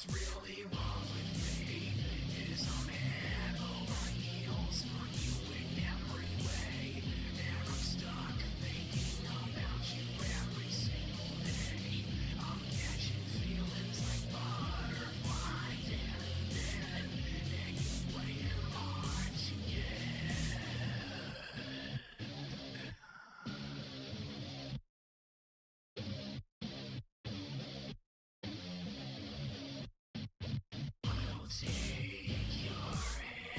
really wrong with me is I'm head over heels for you in every way, and I'm stuck thinking about you every single day. I'm catching feelings like butterflies and then you playing hard to get. I'll take your hand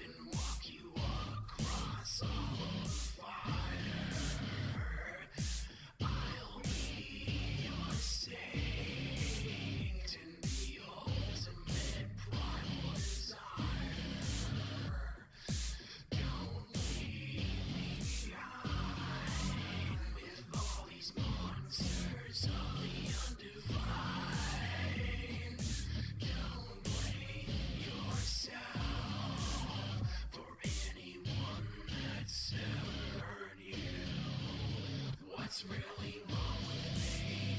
and walk you across all of fire. I'll be your saint and the ultimate primal desire. Don't leave me behind with all these monsters of the undefined. Don't blame yourself for anyone that's ever hurt you. What's really wrong with me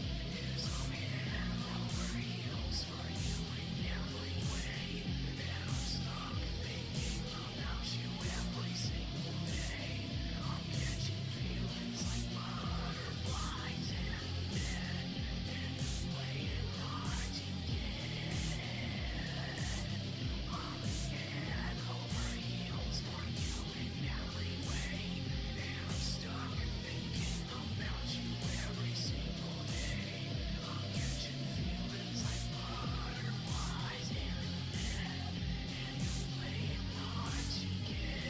is I'm head over heels for you in every way, and I'm stuck thinking about you every single day. I'm catching feelings like butterflies and then you're playing hard to get. I'm head over heels for you in every way, and I'm stuck thinking about you every single day. I'm catching feelings like butterflies and then you're playing hard to get.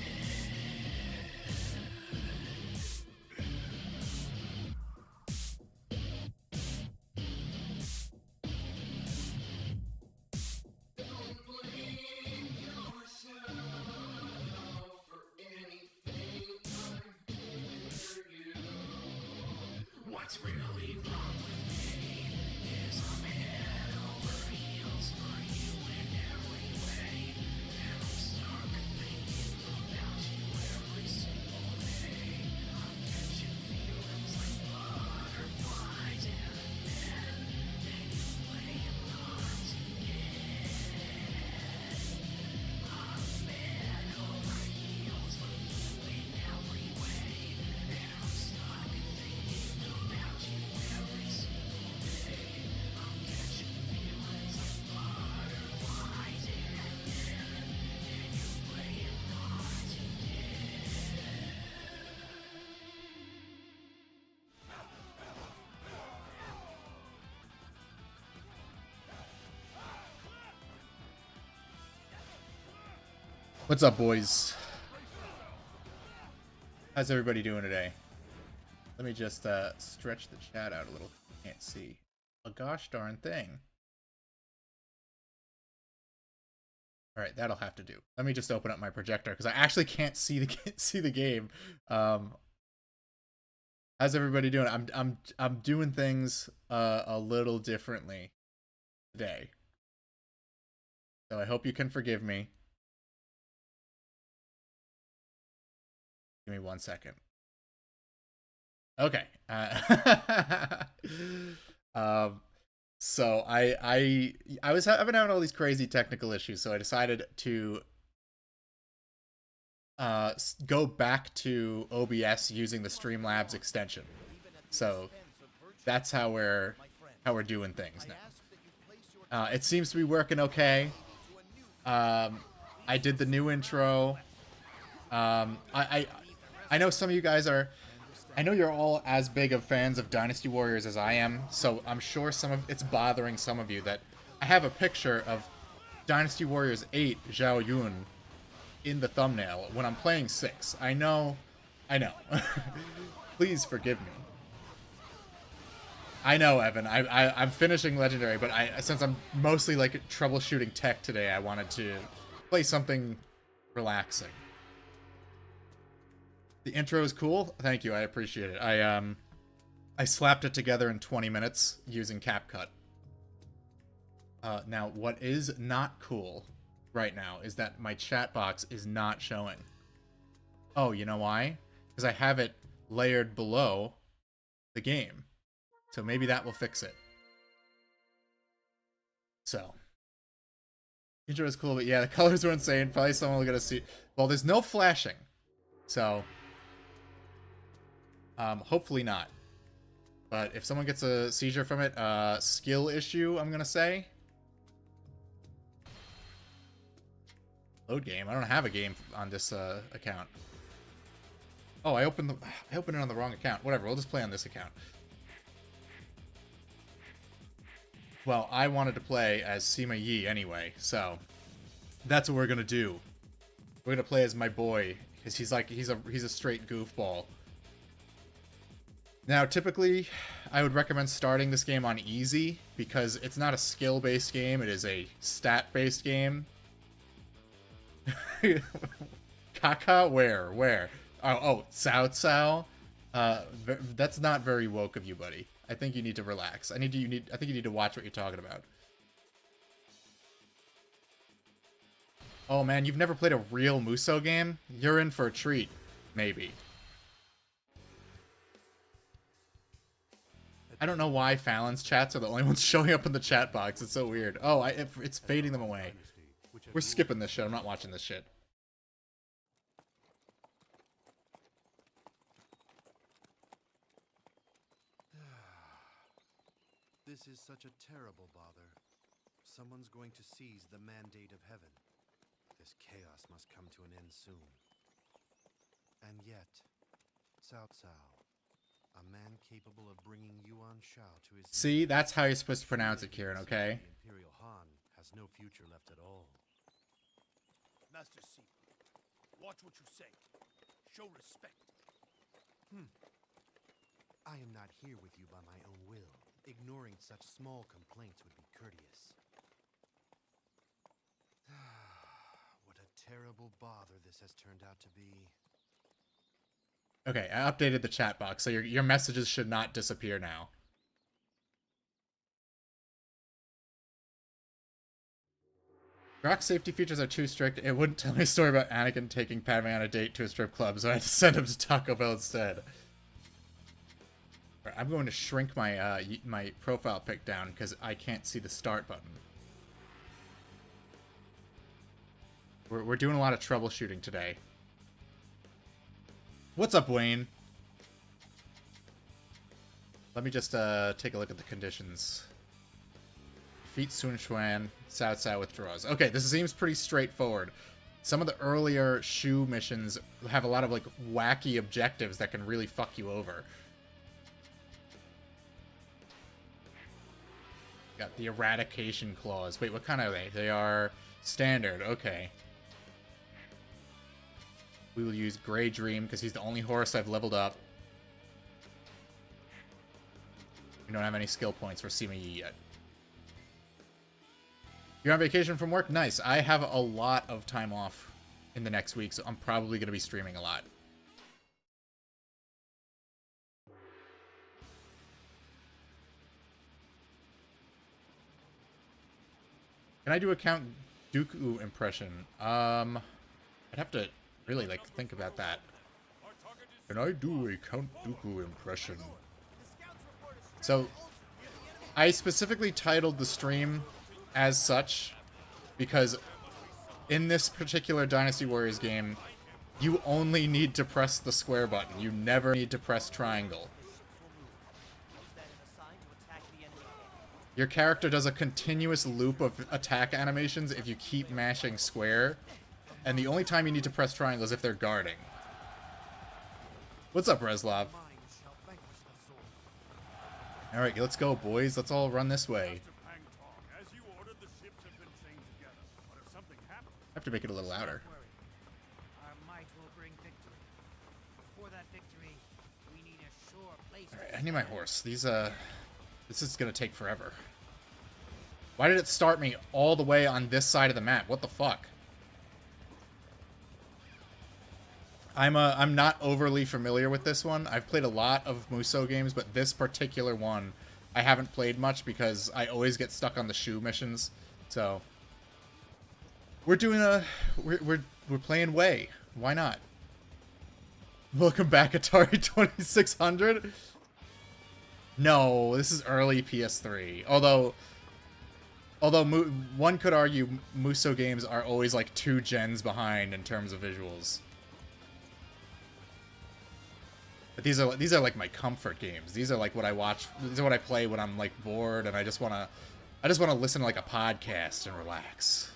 Don't blame yourself for anything I did for you. What's really wrong with me is I'm head over heels for you in every way, and I'm stuck thinking about you every single day. I'm catching feelings like butterflies and then you're playing hard to get. I'm head over heels for you in every way, and I'm stuck thinking about you every single day. I'm catching feelings like butterflies and then you're playing hard to get. What's up, boys? How's everybody doing today? Let me just stretch the chat out a little. Can't see a gosh darn thing. All right, that'll have to do. Let me just open up my projector because I actually can't see the game. How's everybody doing? I'm doing things a little differently today, so I hope you can forgive me. Give me 1 second. Okay. So I was having all these crazy technical issues, so I decided to go back to OBS using the Streamlabs extension. So that's how we're doing things now. It seems to be working okay. I did the new intro. I know some of you guys are. I know you're all as big of fans of Dynasty Warriors as I am, so I'm sure it's bothering some of you that I have a picture of Dynasty Warriors 8 Zhao Yun in the thumbnail when I'm playing 6. I know. Please forgive me. I know, Evan. I'm finishing Legendary, but since I'm mostly like troubleshooting tech today, I wanted to play something relaxing. The intro is cool. Thank you. I appreciate it. I slapped it together in 20 minutes using CapCut. Now, what is not cool right now is that my chat box is not showing. Oh, you know why? Because I have it layered below the game. So maybe that will fix it. So, intro was cool, but yeah, the colors were insane. Probably someone will get to see. Well, there's no flashing, so hopefully not. But if someone gets a seizure from it, skill issue, I'm gonna say. Load game. I don't have a game on this account. Oh, I opened it on the wrong account. Whatever. We'll just play on this account. Well, I wanted to play as Sima Yi anyway, so that's what we're gonna do. We're gonna play as my boy because he's a straight goofball. Now, typically, I would recommend starting this game on easy because it's not a skill-based game; it is a stat-based game. Kaka, where? Oh, Cao. That's not very woke of you, buddy. I think you need to relax. I think you need to watch what you're talking about. Oh man, you've never played a real Musou game? You're in for a treat, maybe. I don't know why Fallon's chats are the only ones showing up in the chat box. It's so weird. Oh, it's fading them away. We're skipping this shit. I'm not watching this shit. This is such a terrible bother. Someone's going to seize the mandate of heaven. This chaos must come to an end soon. And yet, Cao Cao, a man capable of bringing Yuan Shao to his... See, that's how you're supposed to pronounce it, Kieran, okay? The Imperial Han has no future left at all. Master Sima, watch what you say. Show respect. I am not here with you by my own will. Ignoring such small complaints would be courteous. What a terrible bother this has turned out to be. Okay, I updated the chat box, so your messages should not disappear now. Rock safety features are too strict. It wouldn't tell me a story about Anakin taking Padme on a date to a strip club, so I had to send him to Taco Bell instead. Right, I'm going to shrink my my profile pic down because I can't see the start button. We're doing a lot of troubleshooting today. What's up, Wayne? Let me just take a look at the conditions. Defeat Sun Quan, Cao Cao withdraws. Okay, this seems pretty straightforward. Some of the earlier Shu missions have a lot of like wacky objectives that can really fuck you over. Got the eradication clause. Wait, what kind are they? They are standard. Okay. We will use Grey Dream because he's the only horse I've leveled up. We don't have any skill points for Sima Yi yet. You're on vacation from work? Nice. I have a lot of time off in the next week, so I'm probably going to be streaming a lot. Can I do a Count Dooku impression? I'd have to really, like, think about that. Can I do a Count Dooku impression? So, I specifically titled the stream as such because in this particular Dynasty Warriors game, you only need to press the square button. You never need to press triangle. Your character does a continuous loop of attack animations if you keep mashing square, and the only time you need to press triangle is if they're guarding. What's up, Reslov? Alright, let's go, boys. Let's all run this way. I have to make it a little louder. Alright, I need my horse. This is gonna take forever. Why did it start me all the way on this side of the map? What the fuck? I'm not overly familiar with this one. I've played a lot of Musou games, but this particular one I haven't played much because I always get stuck on the Shu missions. So we're doing we're playing Wei. Why not? Welcome back, Atari 2600. No, this is early PS3. Although Although one could argue Muso games are always like 2 gens behind in terms of visuals. But these are like my comfort games. These are like what I watch. These are what I play when I'm like bored and I just wanna listen to like a podcast and relax.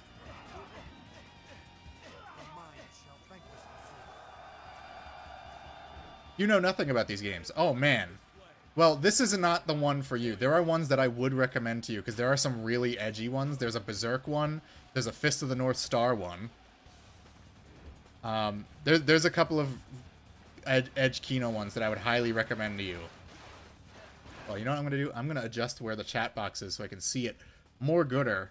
You know nothing about these games. Oh man. Well, this is not the one for you. There are ones that I would recommend to you, because there are some really edgy ones. There's a Berserk one. There's a Fist of the North Star one. There's a couple of Edge Kino ones that I would highly recommend to you. Well, you know what I'm going to do? I'm going to adjust where the chat box is so I can see it more gooder.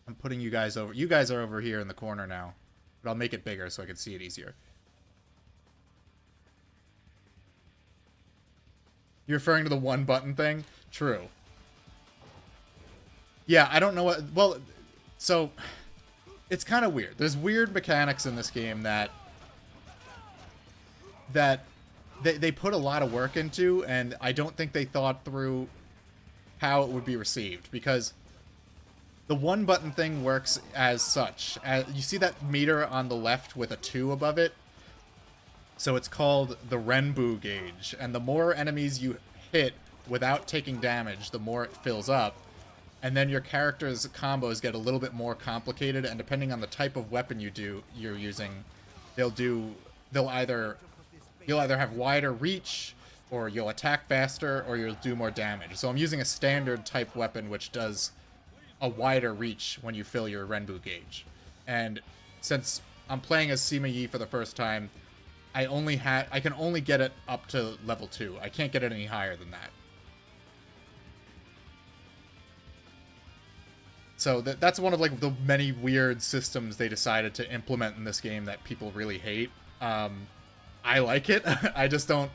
I'm putting you guys over. You guys are over here in the corner now. But I'll make it bigger so I can see it easier. You're referring to the one button thing? True. Yeah, I don't know what... Well, so... It's kind of weird. There's weird mechanics in this game that they put a lot of work into, and I don't think they thought through how it would be received, because the one button thing works as such. You see that meter on the left with a 2 above it? So it's called the Renbu gauge, and the more enemies you hit without taking damage, the more it fills up. And then your character's combos get a little bit more complicated, and depending on the type of weapon you're using, you'll either have wider reach, or you'll attack faster, or you'll do more damage. So I'm using a standard type weapon which does a wider reach when you fill your Renbu gauge. And since I'm playing as Sima Yi for the first time, I can only get it up to level 2. I can't get it any higher than that. So that's one of like the many weird systems they decided to implement in this game that people really hate. I like it. I just don't...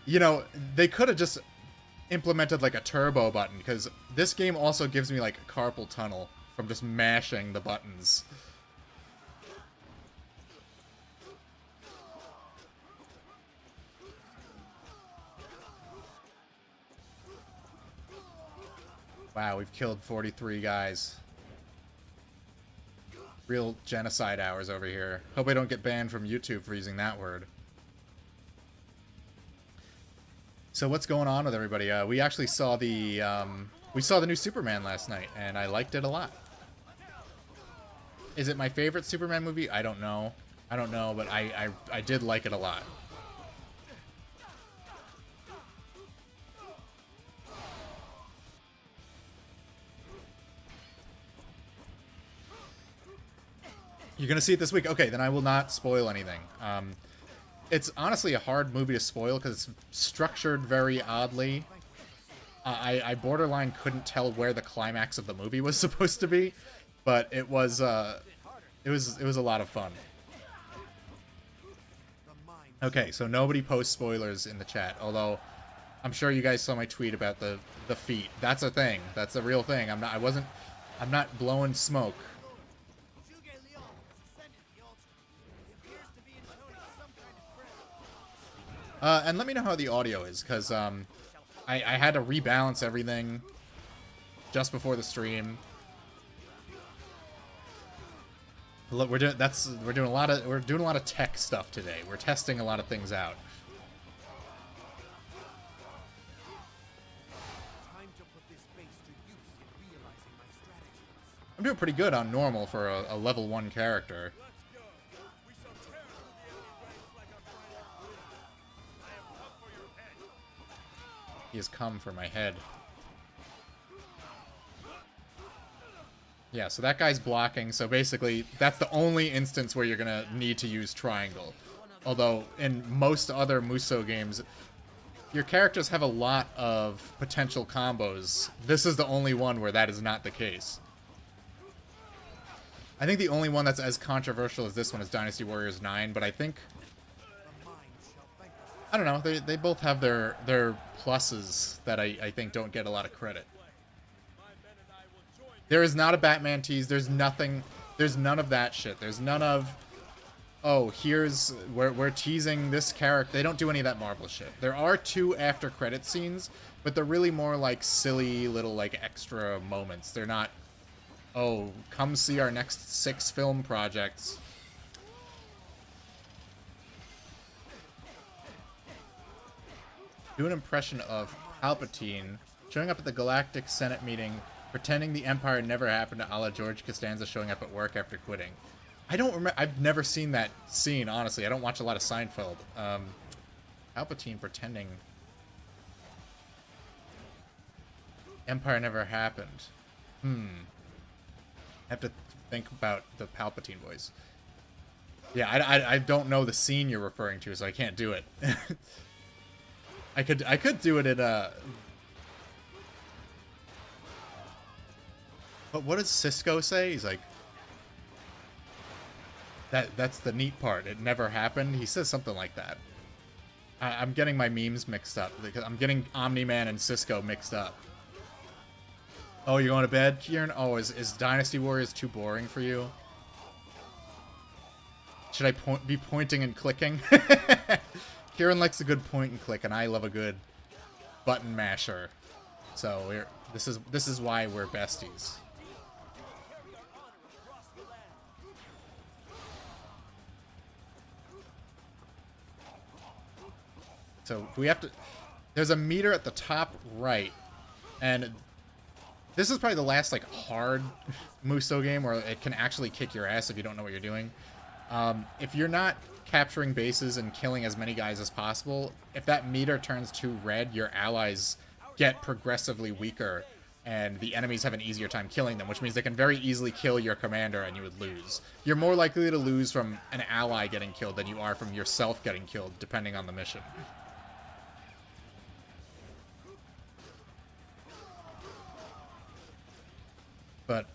You know, they could have just implemented like a turbo button, because this game also gives me like carpal tunnel from just mashing the buttons. Wow, we've killed 43 guys. Real genocide hours over here. Hope I don't get banned from YouTube for using that word. So what's going on with everybody? We actually saw the new Superman last night, and I liked it a lot. Is it my favorite Superman movie? I don't know. But I did like it a lot. You're going to see it this week? Okay, then I will not spoil anything. It's honestly a hard movie to spoil because it's structured very oddly. I borderline couldn't tell where the climax of the movie was supposed to be, but it was a lot of fun. Okay, so nobody posts spoilers in the chat, although I'm sure you guys saw my tweet about the feet. That's a thing. That's a real thing. I'm not blowing smoke. And let me know how the audio is, because I had to rebalance everything just before the stream. Look, we're doing a lot of tech stuff today. We're testing a lot of things out. I'm doing pretty good on normal for a level 1 character. He has come for my head. Yeah, so that guy's blocking, so basically that's the only instance where you're gonna need to use triangle. Although in most other Muso games, your characters have a lot of potential combos. This is the only one where that is not the case. I think the only one that's as controversial as this one is Dynasty Warriors 9, but I think... I don't know, they both have their pluses that I think don't get a lot of credit. There is not a Batman tease, there's none of that shit. There's none of, oh, here's we're teasing this character. They don't do any of that Marvel shit. There are 2 after credit scenes, but they're really more like silly little like extra moments. They're not, oh, come see our next 6 film projects. Do an impression of Palpatine showing up at the Galactic Senate meeting, pretending the Empire never happened, a la George Costanza showing up at work after quitting. I don't remember. I've never seen that scene, honestly. I don't watch a lot of Seinfeld. Palpatine pretending Empire never happened. I have to think about the Palpatine voice. Yeah, I don't know the scene you're referring to, so I can't do it. I could do it in a. But what does Cisco say? He's like, that's the neat part. It never happened. He says something like that. I'm getting my memes mixed up because I'm getting Omni-Man and Cisco mixed up. Oh, you're going to bed, Kieran? Oh, is Dynasty Warriors too boring for you? Should I be pointing and clicking? Kieran likes a good point and click, and I love a good button masher. So this is why we're besties. So we have to. There's a meter at the top right, and this is probably the last like hard Muso game where it can actually kick your ass if you don't know what you're doing. If you're not capturing bases and killing as many guys as possible, if that meter turns to red, your allies get progressively weaker, and the enemies have an easier time killing them, which means they can very easily kill your commander and you would lose. You're more likely to lose from an ally getting killed than you are from yourself getting killed, depending on the mission. But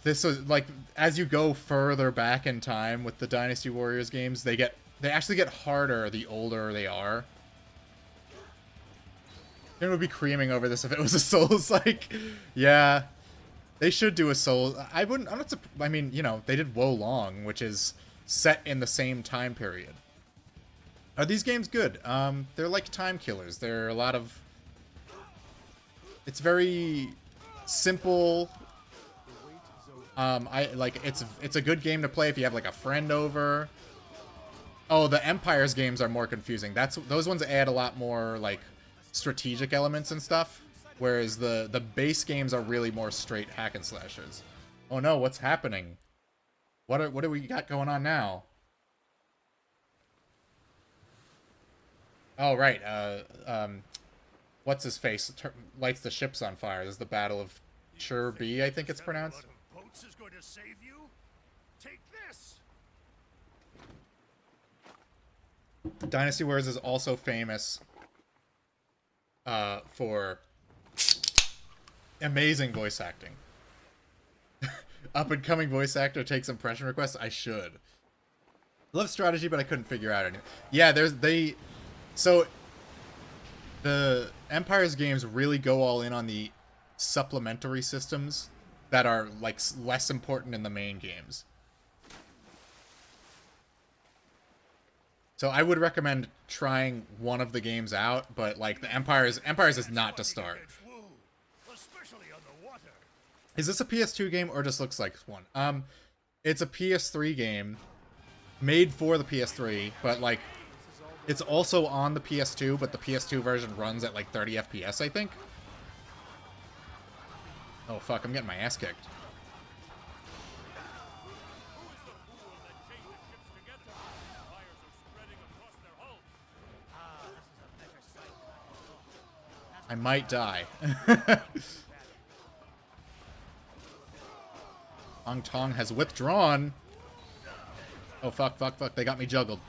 this is like, as you go further back in time with the Dynasty Warriors games, they actually get harder the older they are. I would be creaming over this if it was a Souls-like. Yeah, they should do a Souls. I mean, you know, they did Wo Long, which is set in the same time period. Are these games good? They're like time killers. They're a lot of. It's very simple. It's a good game to play if you have like a friend over. Oh, the Empire's games are more confusing. Those ones add a lot more like strategic elements and stuff, whereas the base games are really more straight hack and slashers. Oh no, what's happening? What do we got going on now? Oh right, what's his face lights the ships on fire. This is the Battle of Chirby, I think it's pronounced. Boats is going to save you? Take this. Dynasty Warriors is also famous for amazing voice acting. Up and coming voice actor takes impression requests. I should. Love strategy, but I couldn't figure out any. Yeah, so the Empire's games really go all in on the supplementary systems that are like less important in the main games. So I would recommend trying one of the games out, but like the Empire's is not to start. Is this a PS2 game or just looks like one? It's a PS3 game made for the PS3, but like it's also on the PS2, but the PS2 version runs at like 30 FPS, I think. Oh fuck, I'm getting my ass kicked. I might die. Hong Tong has withdrawn. Oh fuck, fuck, fuck, they got me juggled.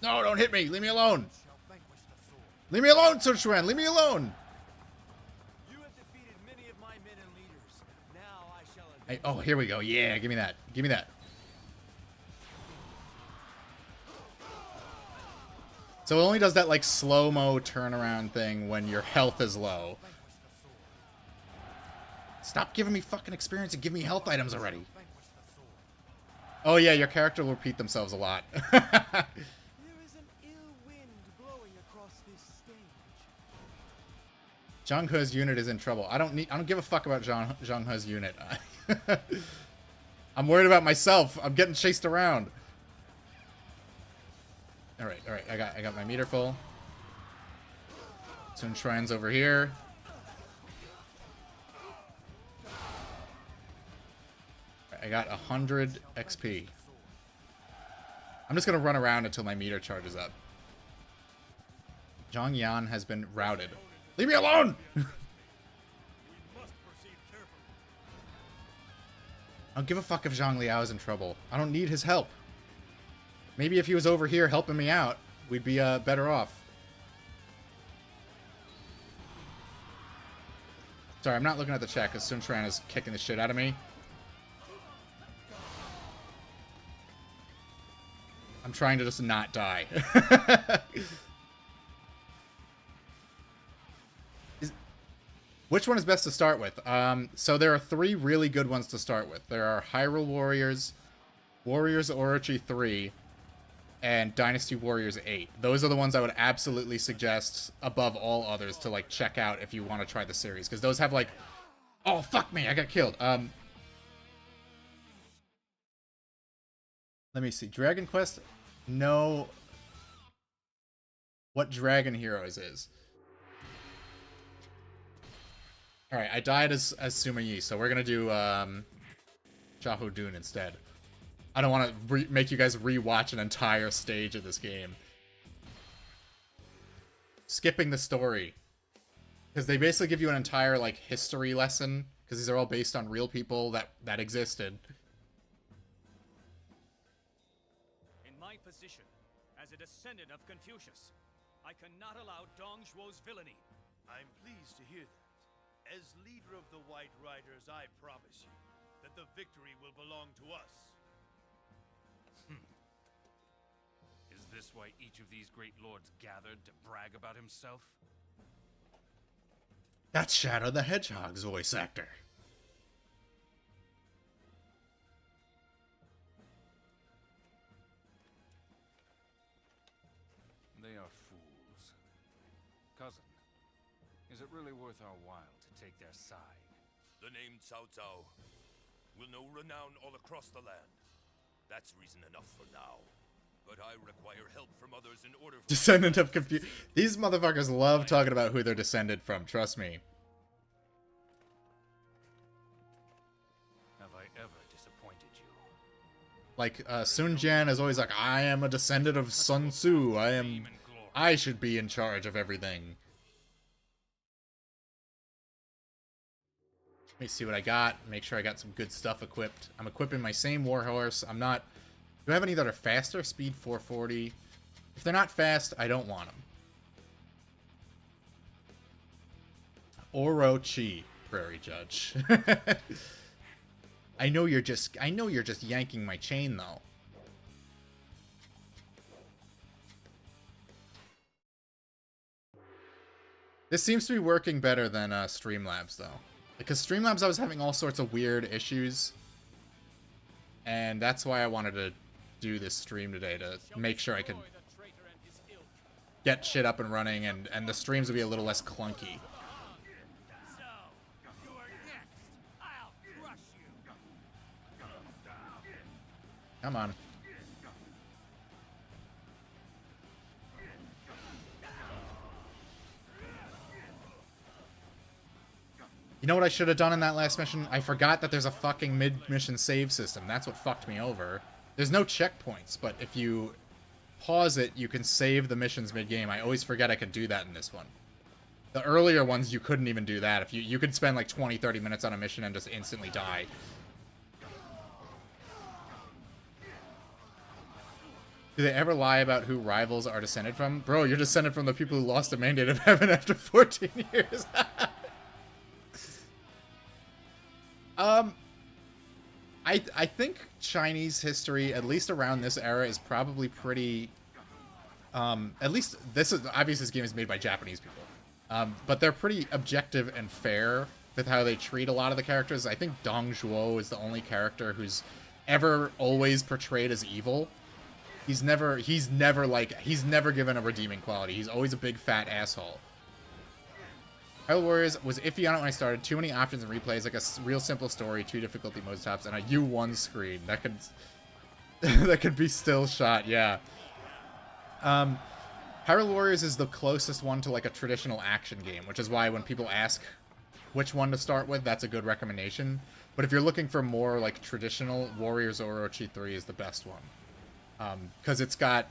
No, don't hit me. Leave me alone. Leave me alone, Sun Quan. Leave me alone. You have defeated many of my men and leaders. Now I shall. Oh, here we go. Yeah, give me that. Give me that. So it only does that, like, slow-mo turnaround thing when your health is low. Stop giving me fucking experience and give me health items already. Oh yeah, your character will repeat themselves a lot. There is an ill wind blowing across this stage. Zhang He's unit is in trouble. I don't give a fuck about Zhang He's unit. I'm worried about myself. I'm getting chased around. All right. I got my meter full. Sun Shrine's over here. I got 100 XP. I'm just gonna run around until my meter charges up. Zhang Yan has been routed. Leave me alone! We must proceed carefully. I don't give a fuck if Zhang Liao is in trouble. I don't need his help. Maybe if he was over here helping me out, we'd be better off. Sorry, I'm not looking at the chat because Sun Tran is kicking the shit out of me. I'm trying to just not die. Which one is best to start with? So there are 3 really good ones to start with. There are Hyrule Warriors, Warriors Orochi 3, and Dynasty Warriors 8. Those are the ones I would absolutely suggest above all others to, like, check out if you want to try the series. Because those have, like... Oh, fuck me! I got killed. Let me see. Dragon Quest? No. What Dragon Heroes is? Alright, I died as Sima Yi, so we're gonna do, Xiahou Dun instead. I don't want to make you guys re-watch an entire stage of this game. Skipping the story. Because they basically give you an entire, like, history lesson. Because these are all based on real people that existed. In my position, as a descendant of Confucius, I cannot allow Dong Zhuo's villainy. I'm pleased to hear that. As leader of the White Riders, I promise you that the victory will belong to us. Is this why each of these great lords gathered to brag about himself? That's Shadow the Hedgehog's voice actor. They are fools. Cousin, is it really worth our while to take their side? The name Cao Cao will know renown all across the land. That's reason enough for now. But I require help from others in order for... Descendant of Confucius. These motherfuckers love talking about who they're descended from, trust me. Have I ever disappointed you? Like, Sun Jian is always like, I am a descendant of Sun Tzu. I should be in charge of everything. Let me see what I got. Make sure I got some good stuff equipped. I'm equipping my same warhorse. I'm not... Do I have any that are faster? Speed 440. If they're not fast, I don't want them. Orochi, Prairie Judge. I know you're just yanking my chain though. This seems to be working better than Streamlabs though. Because Streamlabs I was having all sorts of weird issues. And that's why I wanted to do this stream today, to make sure I could get shit up and running and the streams would be a little less clunky. So, you are next. I'll crush you. Come on. You know what I should have done in that last mission? I forgot that there's a fucking mid-mission save system. That's what fucked me over. There's no checkpoints, but if you pause it, you can save the missions mid-game. I always forget I could do that in this one. The earlier ones, you couldn't even do that. If you could spend like 20, 30 minutes on a mission and just instantly die. Do they ever lie about who rivals are descended from? Bro, you're descended from the people who lost the Mandate of Heaven after 14 years. I think Chinese history, at least around this era, is probably pretty At least this is obviously this game is made by Japanese people, but they're pretty objective and fair with how they treat a lot of the characters. I think Dong Zhuo is the only character who's ever always portrayed as evil. He's never given a redeeming quality. He's always a big fat asshole. Hyrule Warriors was iffy on it when I started. Too many options and replays, like a real simple story, 2 difficulty modes tops, and a U1 screen. That could that could be still shot, yeah. Hyrule Warriors is the closest one to like a traditional action game, which is why when people ask which one to start with, that's a good recommendation. But if you're looking for more like traditional, Warriors Orochi 3 is the best one. Because it's got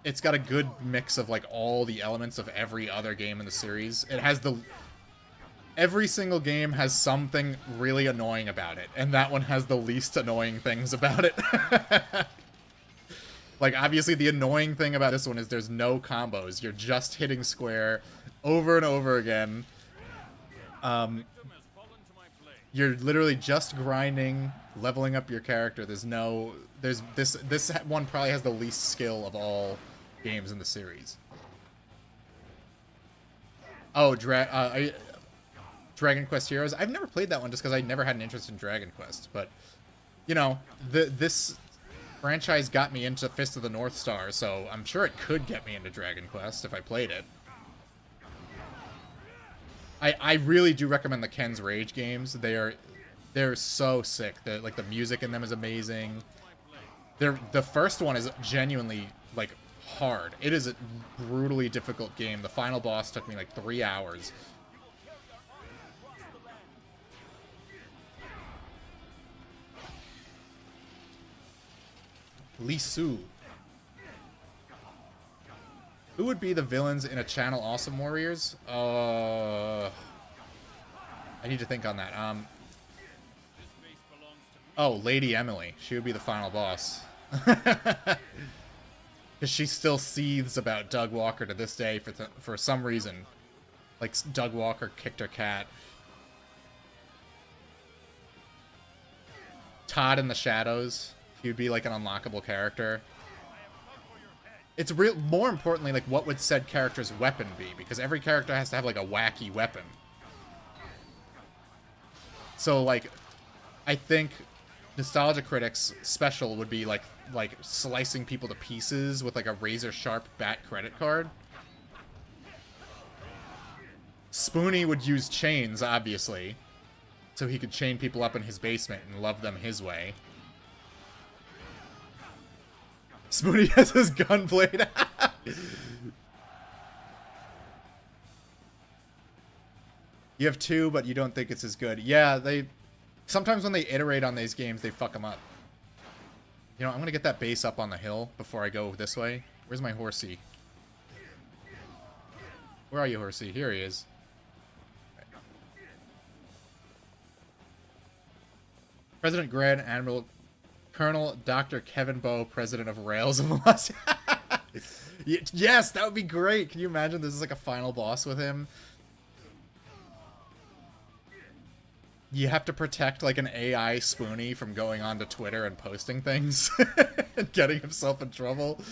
a good mix of like all the elements of every other game in the series. It has every single game has something really annoying about it, and that one has the least annoying things about it. Like, obviously, the annoying thing about this one is there's no combos. You're just hitting square over and over again. You're literally just grinding, leveling up your character. This one probably has the least skill of all games in the series. Oh, Dragon Quest Heroes. I've never played that one just because I never had an interest in Dragon Quest. But, you know, this franchise got me into Fist of the North Star, so I'm sure it could get me into Dragon Quest if I played it. I really do recommend the Ken's Rage games. They're so sick. Like the music in them is amazing. The first one is genuinely like hard. It is a brutally difficult game. The final boss took me like 3 hours. Lee Su. Who would be the villains in a Channel Awesome Warriors? I need to think on that. Oh, Lady Emily. She would be the final boss. Because she still seethes about Doug Walker to this day for some reason. Like, Doug Walker kicked her cat. Todd in the Shadows. He would be like an unlockable character. It's more importantly, like, what would said character's weapon be? Because every character has to have, like, a wacky weapon. So, like, I think Nostalgia Critics special would be, like slicing people to pieces with, like, a razor-sharp bat credit card. Spoonie would use chains, obviously. So he could chain people up in his basement and love them his way. Spoonie has his gunblade. You have 2, but you don't think it's as good. Yeah, sometimes when they iterate on these games, they fuck them up. You know, I'm gonna get that base up on the hill before I go this way. Where's my horsey? Where are you, horsey? Here he is. President Grand Admiral Colonel Dr. Kevin Bowe, President of Rails of Velocity. Yes, that would be great. Can you imagine this is like a final boss with him? You have to protect like an AI Spoonie from going onto Twitter and posting things and getting himself in trouble. This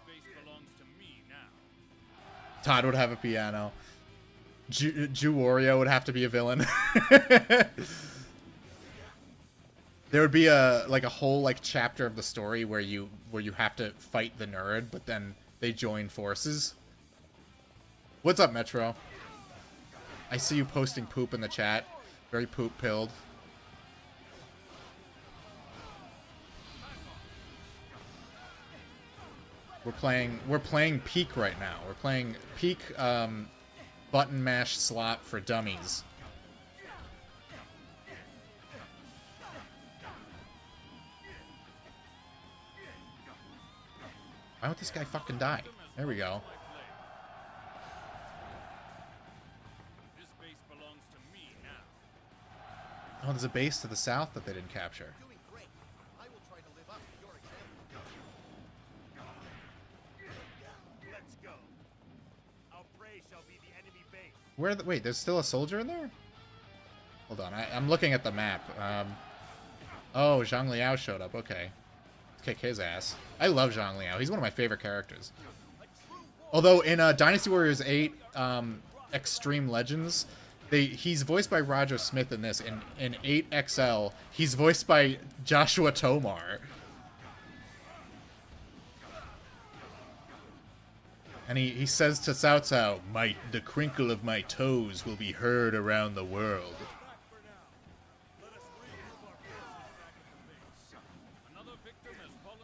base belongs to me now. Todd would have a piano. Jew Wario would have to be a villain. There would be a whole like chapter of the story where you have to fight the nerd, but then they join forces. What's up, Metro? I see you posting poop in the chat. Very poop-pilled. We're playing Peak right now. We're playing Peak button mash slot for dummies. Why don't this guy fucking die? There we go. This base belongs to me now. Oh, there's a base to the south that they didn't capture. Doing great. I will try to live up to your example. Let's go. Our prey shall be the enemy base. Wait, there's still a soldier in there? Hold on, I'm looking at the map. Oh, Zhang Liao showed up. Okay. Kick his ass. I love Zhang Liao. He's one of my favorite characters. Although in Dynasty Warriors 8 Extreme Legends, he's voiced by Roger Smith in this. In 8XL, he's voiced by Joshua Tomar. And he says to Cao Cao, the crinkle of my toes will be heard around the world.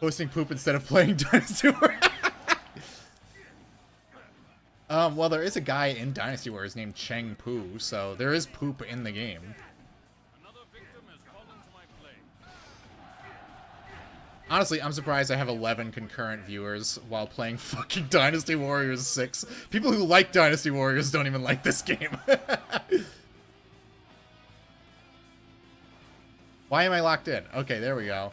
Hosting poop instead of playing Dynasty Warriors. Well, there is a guy in Dynasty Warriors named Cheng Pu, so there is poop in the game. Honestly, I'm surprised I have 11 concurrent viewers while playing fucking Dynasty Warriors 6. People who like Dynasty Warriors don't even like this game. Why am I locked in? Okay, there we go.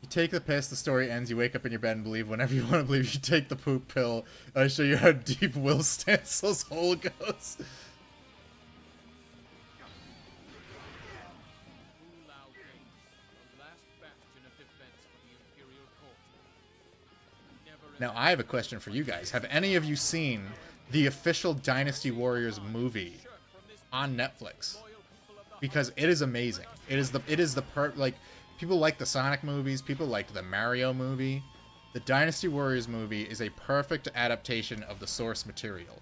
You take the piss, the story ends, you wake up in your bed and believe whenever you want to believe. You take the poop pill. I show you how deep Will Stansel's hole goes. Now, I have a question for you guys. Have any of you seen the official Dynasty Warriors movie on Netflix? Because it is amazing. Like, people like the Sonic movies, people liked the Mario movie. The Dynasty Warriors movie is a perfect adaptation of the source material.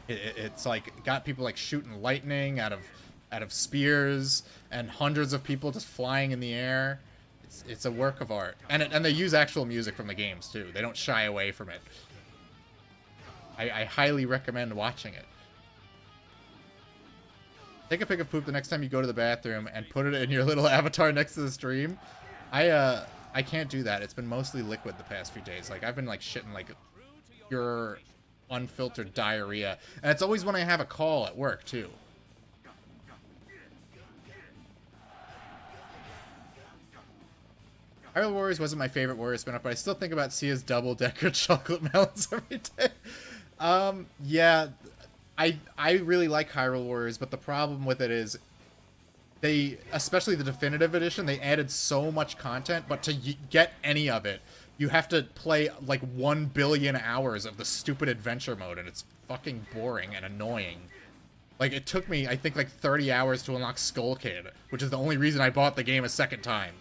It's like got people like shooting lightning out of spears and hundreds of people just flying in the air. It's a work of art, and they use actual music from the games too. They don't shy away from it. I highly recommend watching it. Take a pic of poop the next time you go to the bathroom and put it in your little avatar next to the stream. I can't do that. It's been mostly liquid the past few days. Like I've been like shitting like pure unfiltered diarrhea, and it's always when I have a call at work too. Hyrule Warriors wasn't my favorite Warrior spin-off, but I still think about Sia's double-decker chocolate melons every day. Yeah, I really like Hyrule Warriors, but the problem with it is they, especially the definitive edition, they added so much content, but to get any of it, you have to play like 1 billion hours of the stupid adventure mode, and it's fucking boring and annoying. Like, it took me, I think, like 30 hours to unlock Skull Kid, which is the only reason I bought the game a second time.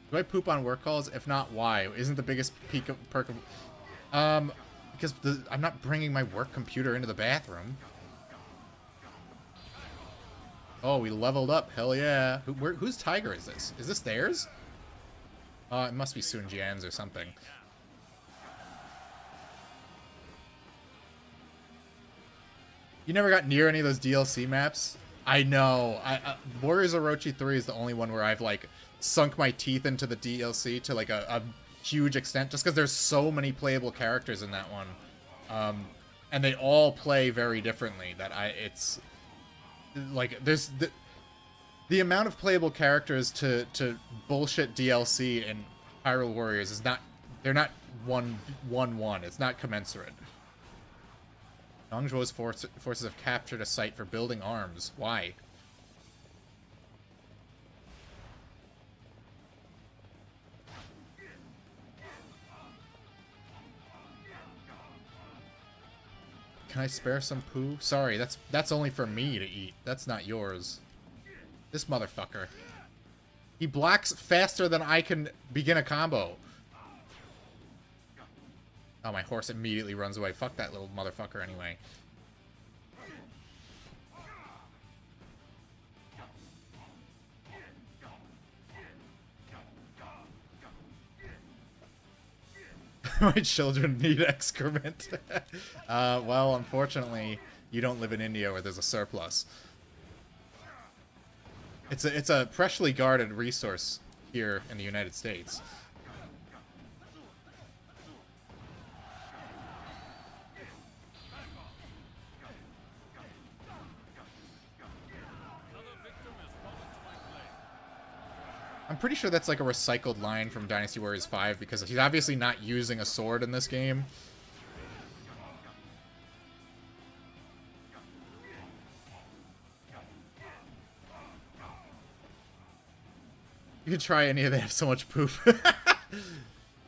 Do I poop on work calls? If not, why? Isn't the biggest perk of... because I'm not bringing my work computer into the bathroom. Oh, we leveled up. Hell yeah. Whose tiger is this? Is this theirs? It must be Sun Jian's or something. You never got near any of those DLC maps? I know. Warriors Orochi 3 is the only one where I've, like, sunk my teeth into the DLC to, like, a huge extent, just because there's so many playable characters in that one. And they all play very differently, that it's... Like, there's... The amount of playable characters to bullshit DLC in Hyrule Warriors is not... They're not 1-1. It's not commensurate. Dongzhuo's forces have captured a site for building arms. Why? Can I spare some poo? Sorry, that's only for me to eat. That's not yours. This motherfucker. He blocks faster than I can begin a combo. Oh, my horse immediately runs away. Fuck that little motherfucker anyway. My children need excrement. Well, unfortunately, you don't live in India where there's a surplus. It's a freshly guarded resource here in the United States. I'm pretty sure that's like a recycled line from Dynasty Warriors 5 because he's obviously not using a sword in this game. You can try any of they have so much poop.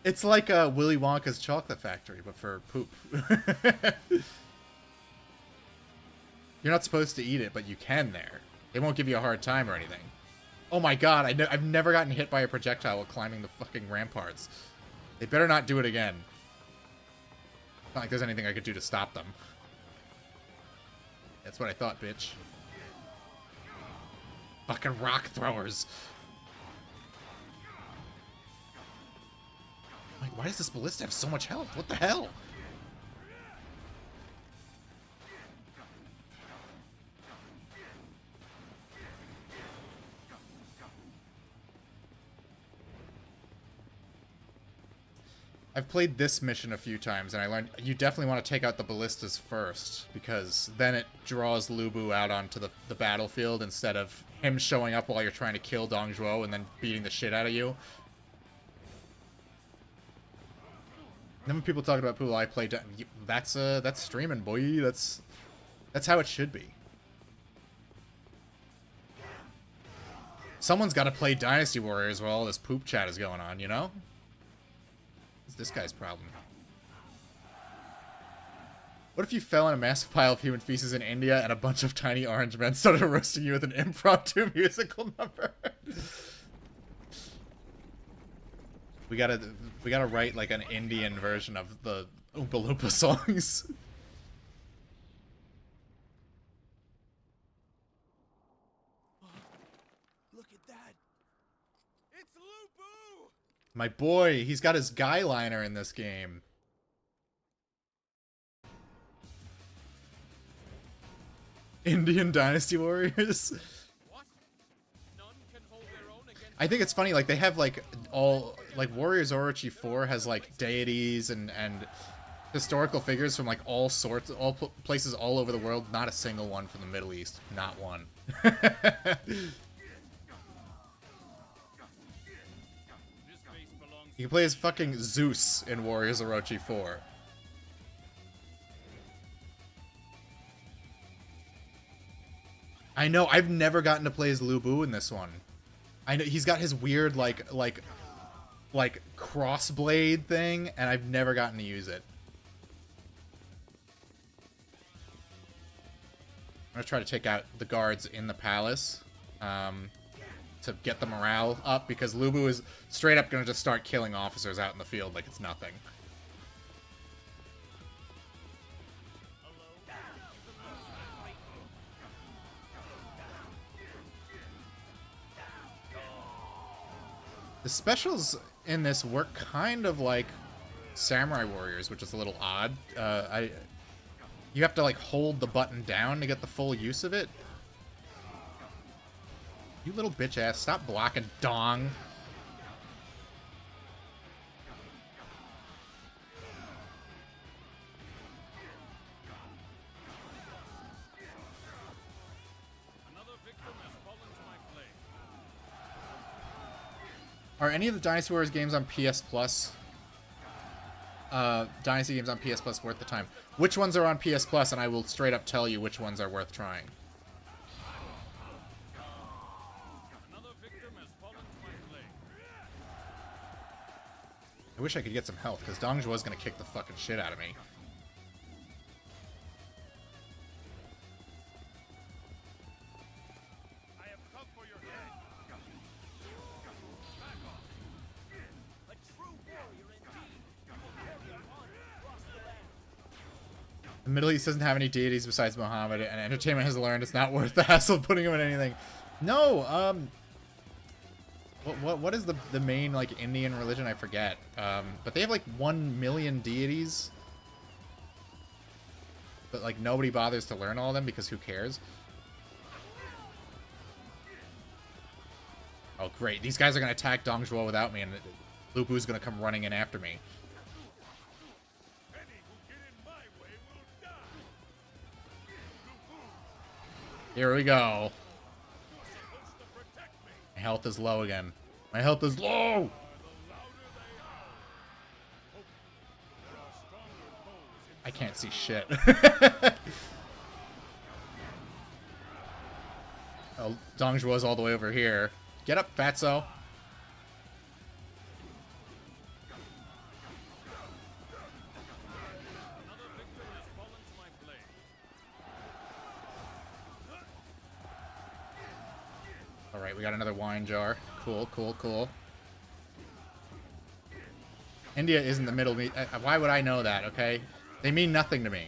It's like Willy Wonka's chocolate factory, but for poop. You're not supposed to eat it, but you can there. They won't give you a hard time or anything. Oh my god, I've never gotten hit by a projectile while climbing the fucking ramparts. They better not do it again. Not like there's anything I could do to stop them. That's what I thought, bitch. Fucking rock throwers. Like, why does this ballista have so much health? What the hell? I've played this mission a few times, and I learned you definitely want to take out the ballistas first, because then it draws Lu Bu out onto the battlefield instead of him showing up while you're trying to kill Dong Zhuo and then beating the shit out of you. Then when people talk about Pool, I play... That's streaming, boy. That's how it should be. Someone's got to play Dynasty Warriors while all this poop chat is going on, you know? It's this guy's problem. What if you fell in a massive pile of human feces in India and a bunch of tiny orange men started roasting you with an impromptu musical number? We gotta write like an Indian version of the Oompa Loompa songs. Look at that. It's Lu Bu! My boy, he's got his guy liner in this game. Indian Dynasty Warriors. What? None can hold their own against I think it's funny, like they have like all like Warriors Orochi 4 has like deities and historical figures from like all sorts, all places all over the world. Not a single one from the Middle East. Not one. this base belongs You can play as fucking Zeus in Warriors Orochi 4. I know, I've never gotten to play as Lu Bu in this one. I know he's got his weird like crossblade thing, and I've never gotten to use it. I'm gonna try to take out the guards in the palace to get the morale up, because Lu Bu is straight up gonna just start killing officers out in the field like it's nothing. The specials in this work kind of like Samurai Warriors, which is a little odd. You have to like hold the button down to get the full use of it. You little bitch ass, stop blocking, dong. another victim has fallen to my blade. Are any of the Dynasty Warriors games on PS Plus? Dynasty games on PS Plus worth the time? Which ones are on PS Plus, and I will straight up tell you which ones are worth trying. Another victim has fallen to my blade. I wish I could get some health, because Dong Zhuo was going to kick the fucking shit out of me. I have come for your head. Back off. A true warrior indeed. You will carry our honor across the land. The Middle East doesn't have any deities besides Muhammad, and entertainment has learned it's not worth the hassle of putting him in anything. No, what is the main, like, Indian religion? I forget. But they have, like, 1 million deities. But, like, nobody bothers to learn all of them, because who cares? Oh, great. These guys are going to attack Dong Zhuo without me, and Lu Bu's going to come running in after me. Any who get in my way will die. Here we go. Supposed to protect me. My health is low again. My health is low! The louder they are. Hope there are stronger foes in I can't see shit. Oh, Dong Zhuo's all the way over here. Get up, fatso. we got another wine jar. Cool, cool, cool. India is in the middle. Why would I know that, okay? They mean nothing to me.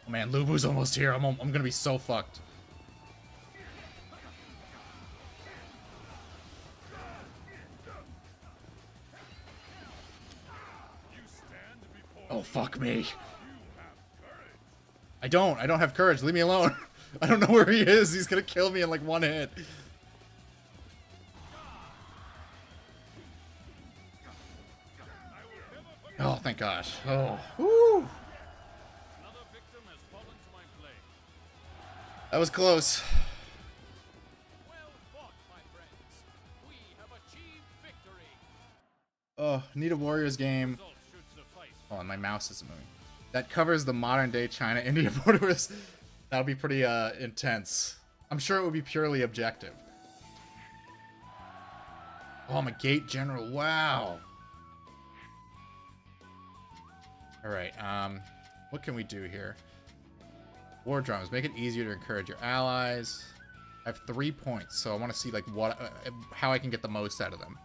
Oh man, Lubu's almost here. I'm gonna be so fucked. Oh, fuck me. I don't have courage. Leave me alone. I don't know where he is. He's gonna kill me in like one hit. Oh, thank gosh. Oh, woo. That was close. Well fought, my friends. We have achieved victory. Oh, need a Warriors game. Results should suffice. Oh, and my mouse isn't moving. That covers the modern day China-India borders. That would be pretty intense. I'm sure it would be purely objective. Oh, I'm a gate general. Wow. Alright, what can we do here? War drums. Make it easier to encourage your allies. I have 3 points, so I want to see like what, how I can get the most out of them.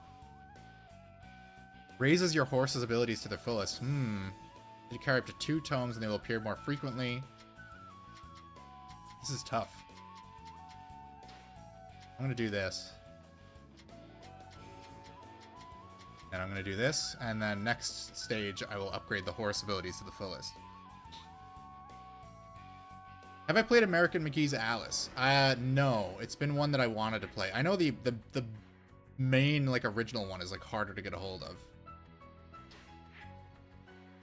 Raises your horse's abilities to their fullest. You carry up to 2 tomes and they will appear more frequently. This is tough. I'm going to do this. And I'm going to do this, and then next stage I will upgrade the horse abilities to the fullest. Have I played American McGee's Alice? No. It's been one that I wanted to play. I know the main, like, original one is, like, harder to get a hold of.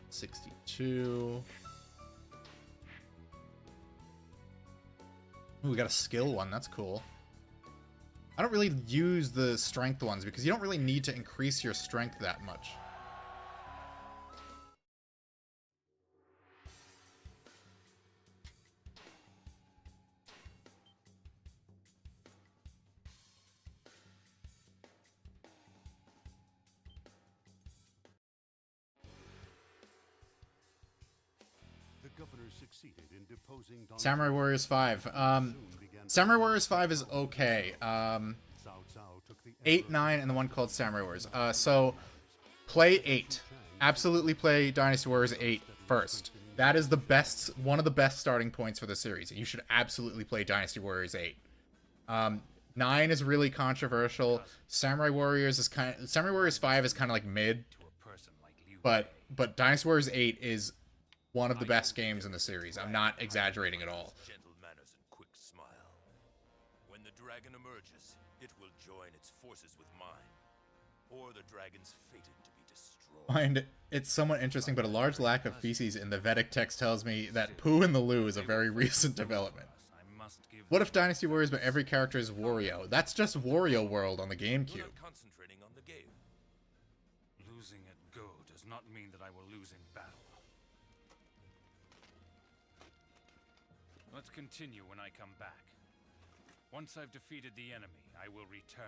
62. Ooh, we got a skill one. That's cool. I don't really use the strength ones because you don't really need to increase your strength that much. The governor succeeded in deposing Don Samurai Warriors 5. Samurai Warriors 5 is okay. 8, 9, and the one called Samurai Warriors. So, play 8. Absolutely play Dynasty Warriors 8 first. That is the best, one of the best starting points for the series. You should absolutely play Dynasty Warriors 8. 9 is really controversial. Samurai Warriors 5 is kind of like mid. But Dynasty Warriors 8 is one of the best games in the series. I'm not exaggerating at all. Gentle manners and quick smile. When the dragon emerges, it will join its forces with mine, or the dragon's fated to be destroyed. Find it's somewhat interesting, but a large lack of feces in the Vedic text tells me that poo in the loo is a very recent development. What if Dynasty Warriors but every character is Wario? That's just Wario World on the You're GameCube. not concentrating on the game. Losing at Go does not mean that I will lose in battle. Let's continue when I come back. Once I've defeated the enemy, I will return.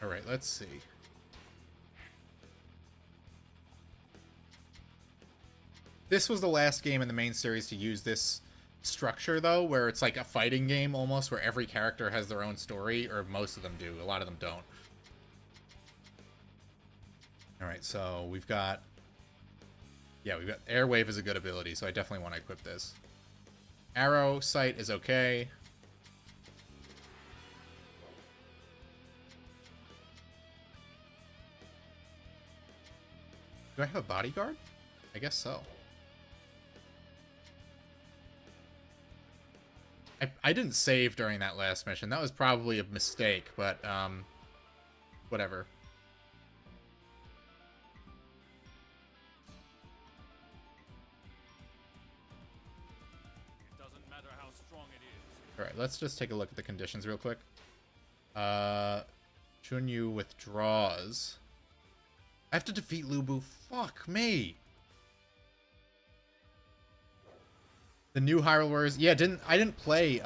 Alright, let's see. This was the last game in the main series to use this structure, though, where it's like a fighting game almost, where every character has their own story, or most of them do. A lot of them don't. Alright, so we've got... Yeah, we've got Airwave is a good ability, so I definitely want to equip this. Arrow Sight is okay. Do I have a bodyguard? I guess so. I didn't save during that last mission. That was probably a mistake, but whatever. Doesn't matter how strong it is. Alright, let's just take a look at the conditions real quick. Chunyu withdraws. I have to defeat Lubu. Fuck me. The new Hyrule Warriors. Yeah, I didn't play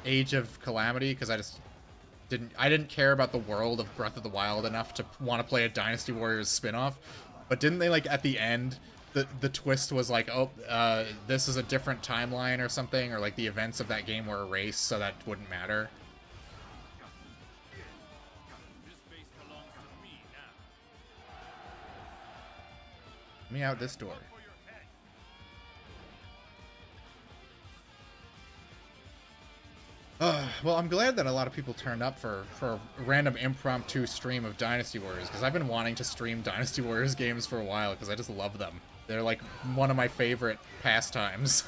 Age of Calamity because I didn't care about the world of Breath of the Wild enough to want to play a Dynasty Warriors spin-off. But didn't they, like, at the end the twist was like, oh, this is a different timeline or something, or like the events of that game were erased, so that wouldn't matter. This base belongs to me now. Let me out this door. For your head. Well, I'm glad that a lot of people turned up for a random impromptu stream of Dynasty Warriors, because I've been wanting to stream Dynasty Warriors games for a while, because I just love them. They're like one of my favorite pastimes.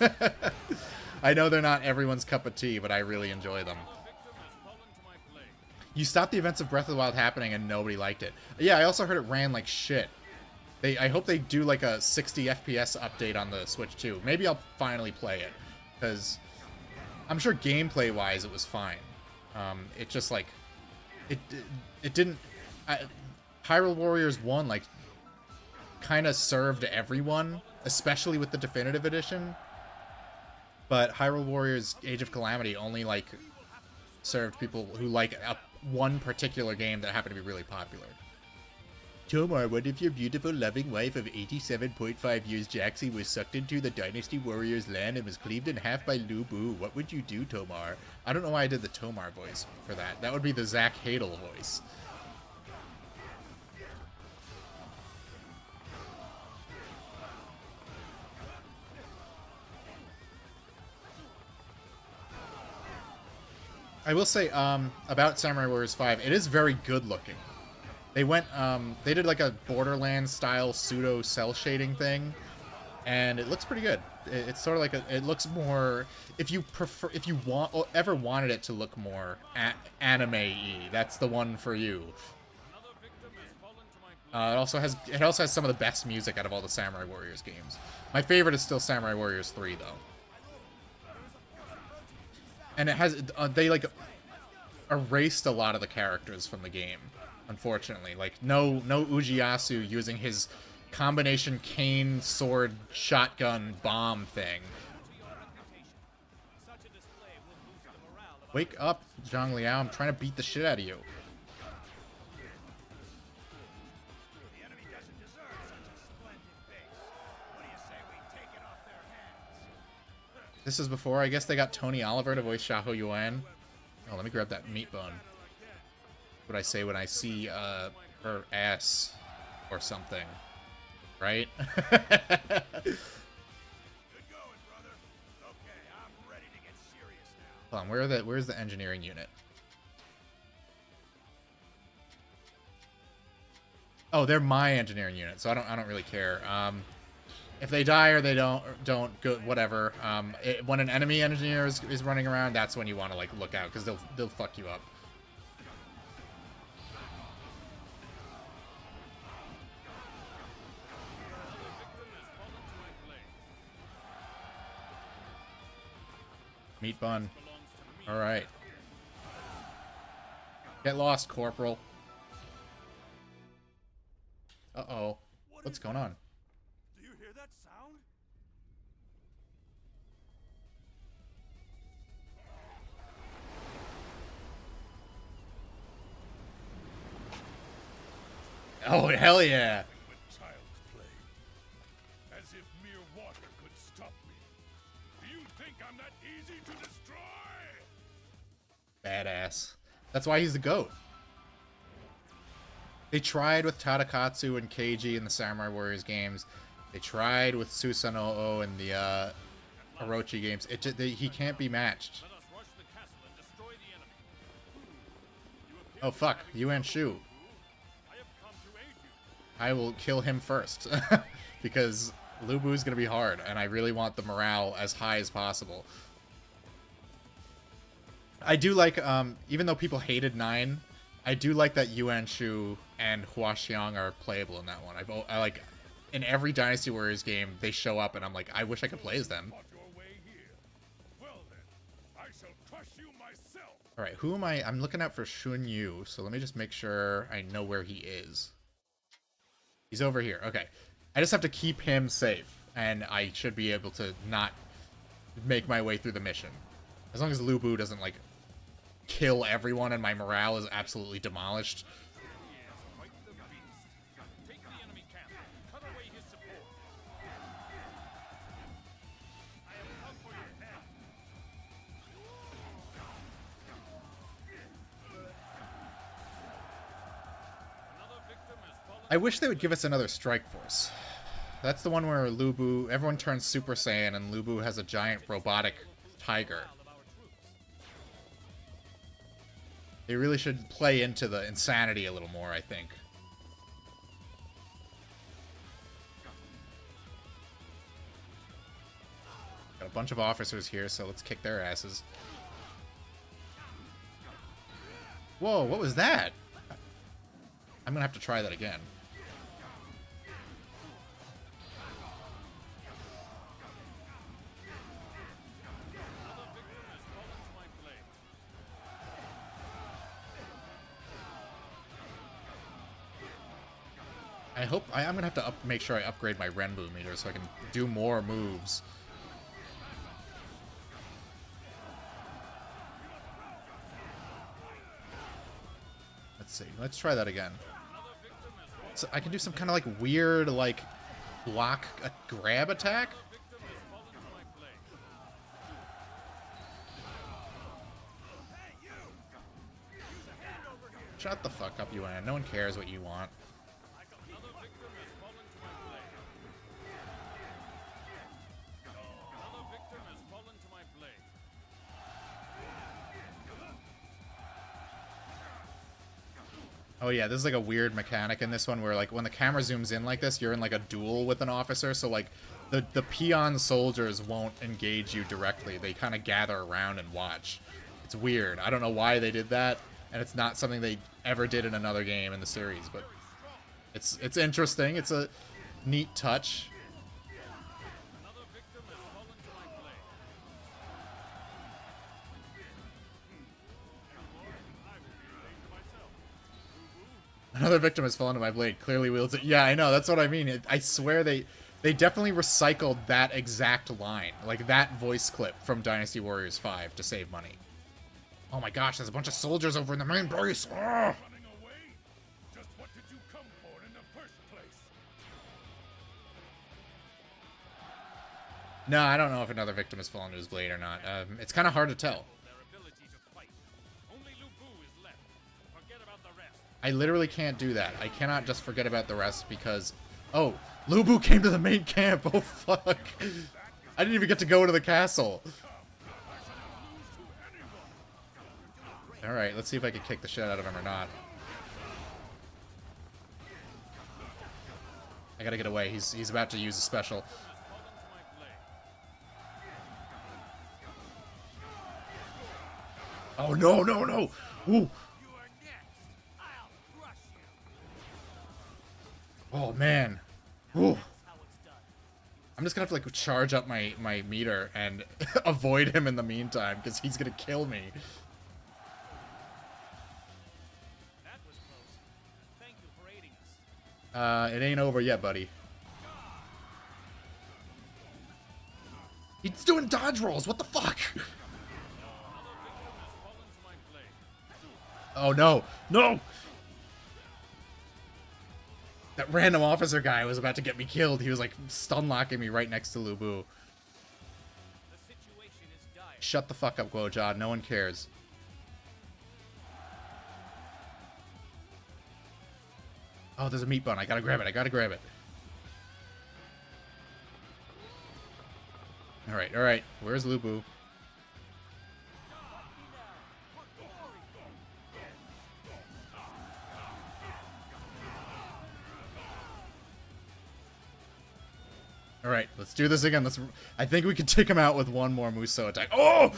I know they're not everyone's cup of tea, but I really enjoy them. You stopped the events of Breath of the Wild happening and nobody liked it. Yeah, I also heard it ran like shit. I hope they do like a 60 FPS update on the Switch too. Maybe I'll finally play it, because I'm sure gameplay-wise it was fine. It just like it didn't. Hyrule Warriors 1 like kind of served everyone, especially with the definitive edition. But Hyrule Warriors Age of Calamity only like served people who like one particular game that happened to be really popular. Tomar, what if your beautiful, loving wife of 87.5 years, Jaxie, was sucked into the Dynasty Warriors land and was cleaved in half by Lu Bu? What would you do, Tomar? I don't know why I did the Tomar voice for that. That would be the Zach Hadel voice. I will say, about Samurai Warriors 5, it is very good looking. They went, they did like a Borderlands style pseudo cell shading thing, and it looks pretty good. It's sort of like it looks more, if you want, or ever wanted it to look more anime-y, that's the one for you. It also has some of the best music out of all the Samurai Warriors games. My favorite is still Samurai Warriors 3 though. And it has, they like erased a lot of the characters from the game, unfortunately. Like no Ujiyasu using his combination cane, sword, shotgun, bomb thing. Wake up, Zhang Liao, I'm trying to beat the shit out of you. The enemy doesn't deserve such a splendid base. What do you say we take it off their hands? This is before, I guess they got Tony Oliver to voice Xiahou Yuan. Oh, let me grab that meat bun. What I say when I see her ass or something, right? Good going, brother. Okay, I'm ready to get serious now. Hold on, where's the engineering unit? Oh, they're my engineering unit, so I don't really care. If they die or they don't go, whatever. When an enemy engineer is running around, that's when you want to like look out, because they'll fuck you up. Meat bun. All right. Get lost, Corporal. Uh-oh. What's going on? Do you hear that sound? Oh, hell yeah. With child's play. As if mere water could stop me. Do you think I'm that easy to destroy? Badass. That's why he's the GOAT. They tried with Tadakatsu and Keiji in the Samurai Warriors games. They tried with Susanoo in the Orochi games. He can't be matched. Let us rush the castle and destroy the enemy. Oh fuck, Yuan Shu. I have come to aid you. I will kill him first. Because Lu Bu's gonna be hard, and I really want the morale as high as possible. I do like, even though people hated 9, I do like that Yuan Shu and Hua Xiang are playable in that one. I like, in every Dynasty Warriors game, they show up, and I'm like, I wish I could play as them. Fought your way here. Well then, I shall crush you myself. Alright, who am I? I'm looking out for Shun Yu, so let me just make sure I know where he is. He's over here. Okay. I just have to keep him safe, and I should be able to not make my way through the mission. As long as Lu Bu doesn't, like, kill everyone and my morale is absolutely demolished. Fight the beast. Take the enemy camp. Cut away his support. I wish they would give us another Strike Force. That's the one where Lubu, everyone turns Super Saiyan and Lubu has a giant robotic tiger. They really should play into the insanity a little more, I think. Got a bunch of officers here, so let's kick their asses. Whoa, what was that? I'm gonna have to try that again. I'm gonna have to make sure I upgrade my Renbu meter so I can do more moves. Let's see. Let's try that again. So I can do some kind of like weird, like block a grab attack. Shut the fuck up, Yuan. No one cares what you want. Oh yeah, this is like a weird mechanic in this one where like when the camera zooms in like this, you're in like a duel with an officer, so like the peon soldiers won't engage you directly. They kind of gather around and watch. It's weird. I don't know why they did that, and it's not something they ever did in another game in the series, but it's interesting. It's a neat touch. Another victim has fallen to my blade. Clearly wields it. Yeah, I know. That's what I mean. I swear they definitely recycled that exact line. Like that voice clip from Dynasty Warriors 5 to save money. Oh my gosh, there's a bunch of soldiers over in the main base. Oh! Running away? Just what did you come for in the first place? No, I don't know if another victim has fallen to his blade or not. It's kind of hard to tell. I literally can't do that. I cannot just forget about the rest because... Oh, Lubu came to the main camp. Oh, fuck. I didn't even get to go to the castle. Alright, let's see if I can kick the shit out of him or not. I gotta get away. He's about to use a special. Oh, no, no, no! Ooh! Oh, man. Ooh. I'm just gonna have to, like, charge up my meter and avoid him in the meantime, because he's gonna kill me. That was close. Thank you for aiding us. It ain't over yet, buddy. He's doing dodge rolls! What the fuck? Oh, no. No! That random officer guy was about to get me killed. He was like stun locking me right next to Lubu. The situation is dire. Shut the fuck up, Guojad. No one cares. Oh, there's a meat bun. I gotta grab it. I gotta grab it. Alright, alright. Where's Lubu? Alright, let's do this again. I think we can take him out with one more Muso attack. Oh!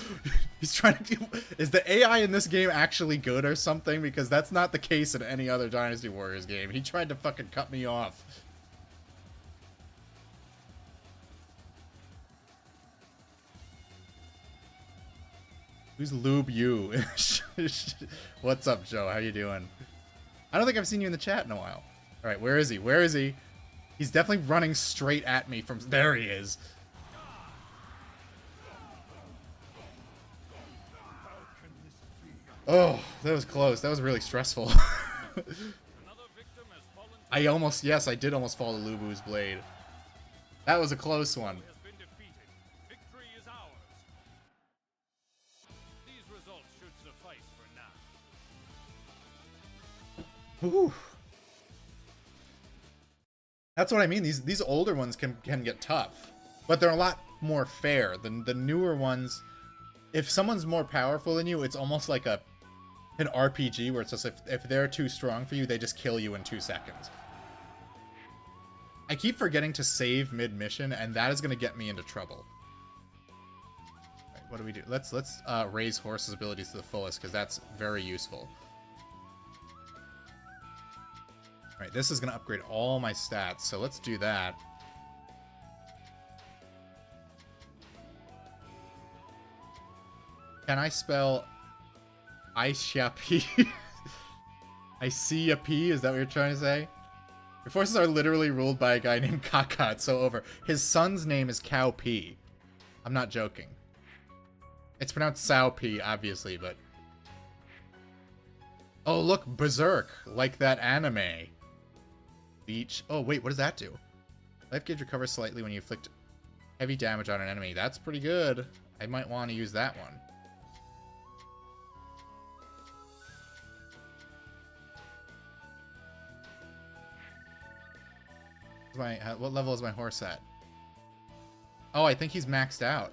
He's trying to... Is the AI in this game actually good or something? Because that's not the case in any other Dynasty Warriors game. He tried to fucking cut me off. Who's Lube You? What's up, Joe? How you doing? I don't think I've seen you in the chat in a while. Alright, where is he? Where is he? He's definitely running straight at me from... There he is. Oh, that was close. That was really stressful. I almost... Yes, I did almost fall to Lubu's blade. That was a close one. Victory is ours. These results should suffice for now. Whew. That's what I mean. These older ones can get tough, but they're a lot more fair than the newer ones. If someone's more powerful than you, it's almost like an RPG where it's just if they're too strong for you, they just kill you in 2 seconds. I keep forgetting to save mid-mission, and that is going to get me into trouble. Right, what do we do? Let's raise Horse's abilities to the fullest, because that's very useful. Alright, this is going to upgrade all my stats, so let's do that. Can I spell Aishapi? I see a P, is that what you're trying to say? Your forces are literally ruled by a guy named Kaka, it's so over. His son's name is Cow P. I'm not joking. It's pronounced Sao P, obviously, but... Oh, look, Berserk, like that anime. Beach. Oh, wait, what does that do? Life gauge recovers slightly when you inflict heavy damage on an enemy. That's pretty good. I might want to use that one. What level is my horse at? Oh, I think he's maxed out.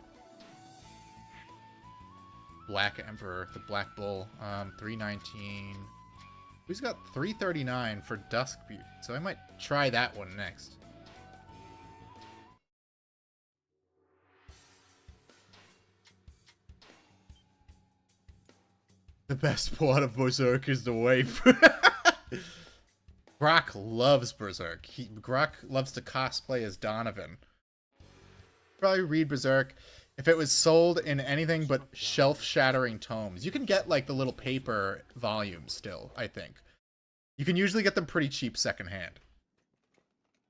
Black Emperor, the Black Bull, 319. Who's got 339 for Dusk Beauty? So I might try that one next. The best plot of Berserk is the wife. Grok loves Berserk. Grok loves to cosplay as Donovan. Probably read Berserk if it was sold in anything but shelf-shattering tomes. You can get, like, the little paper volumes still, I think. You can usually get them pretty cheap secondhand.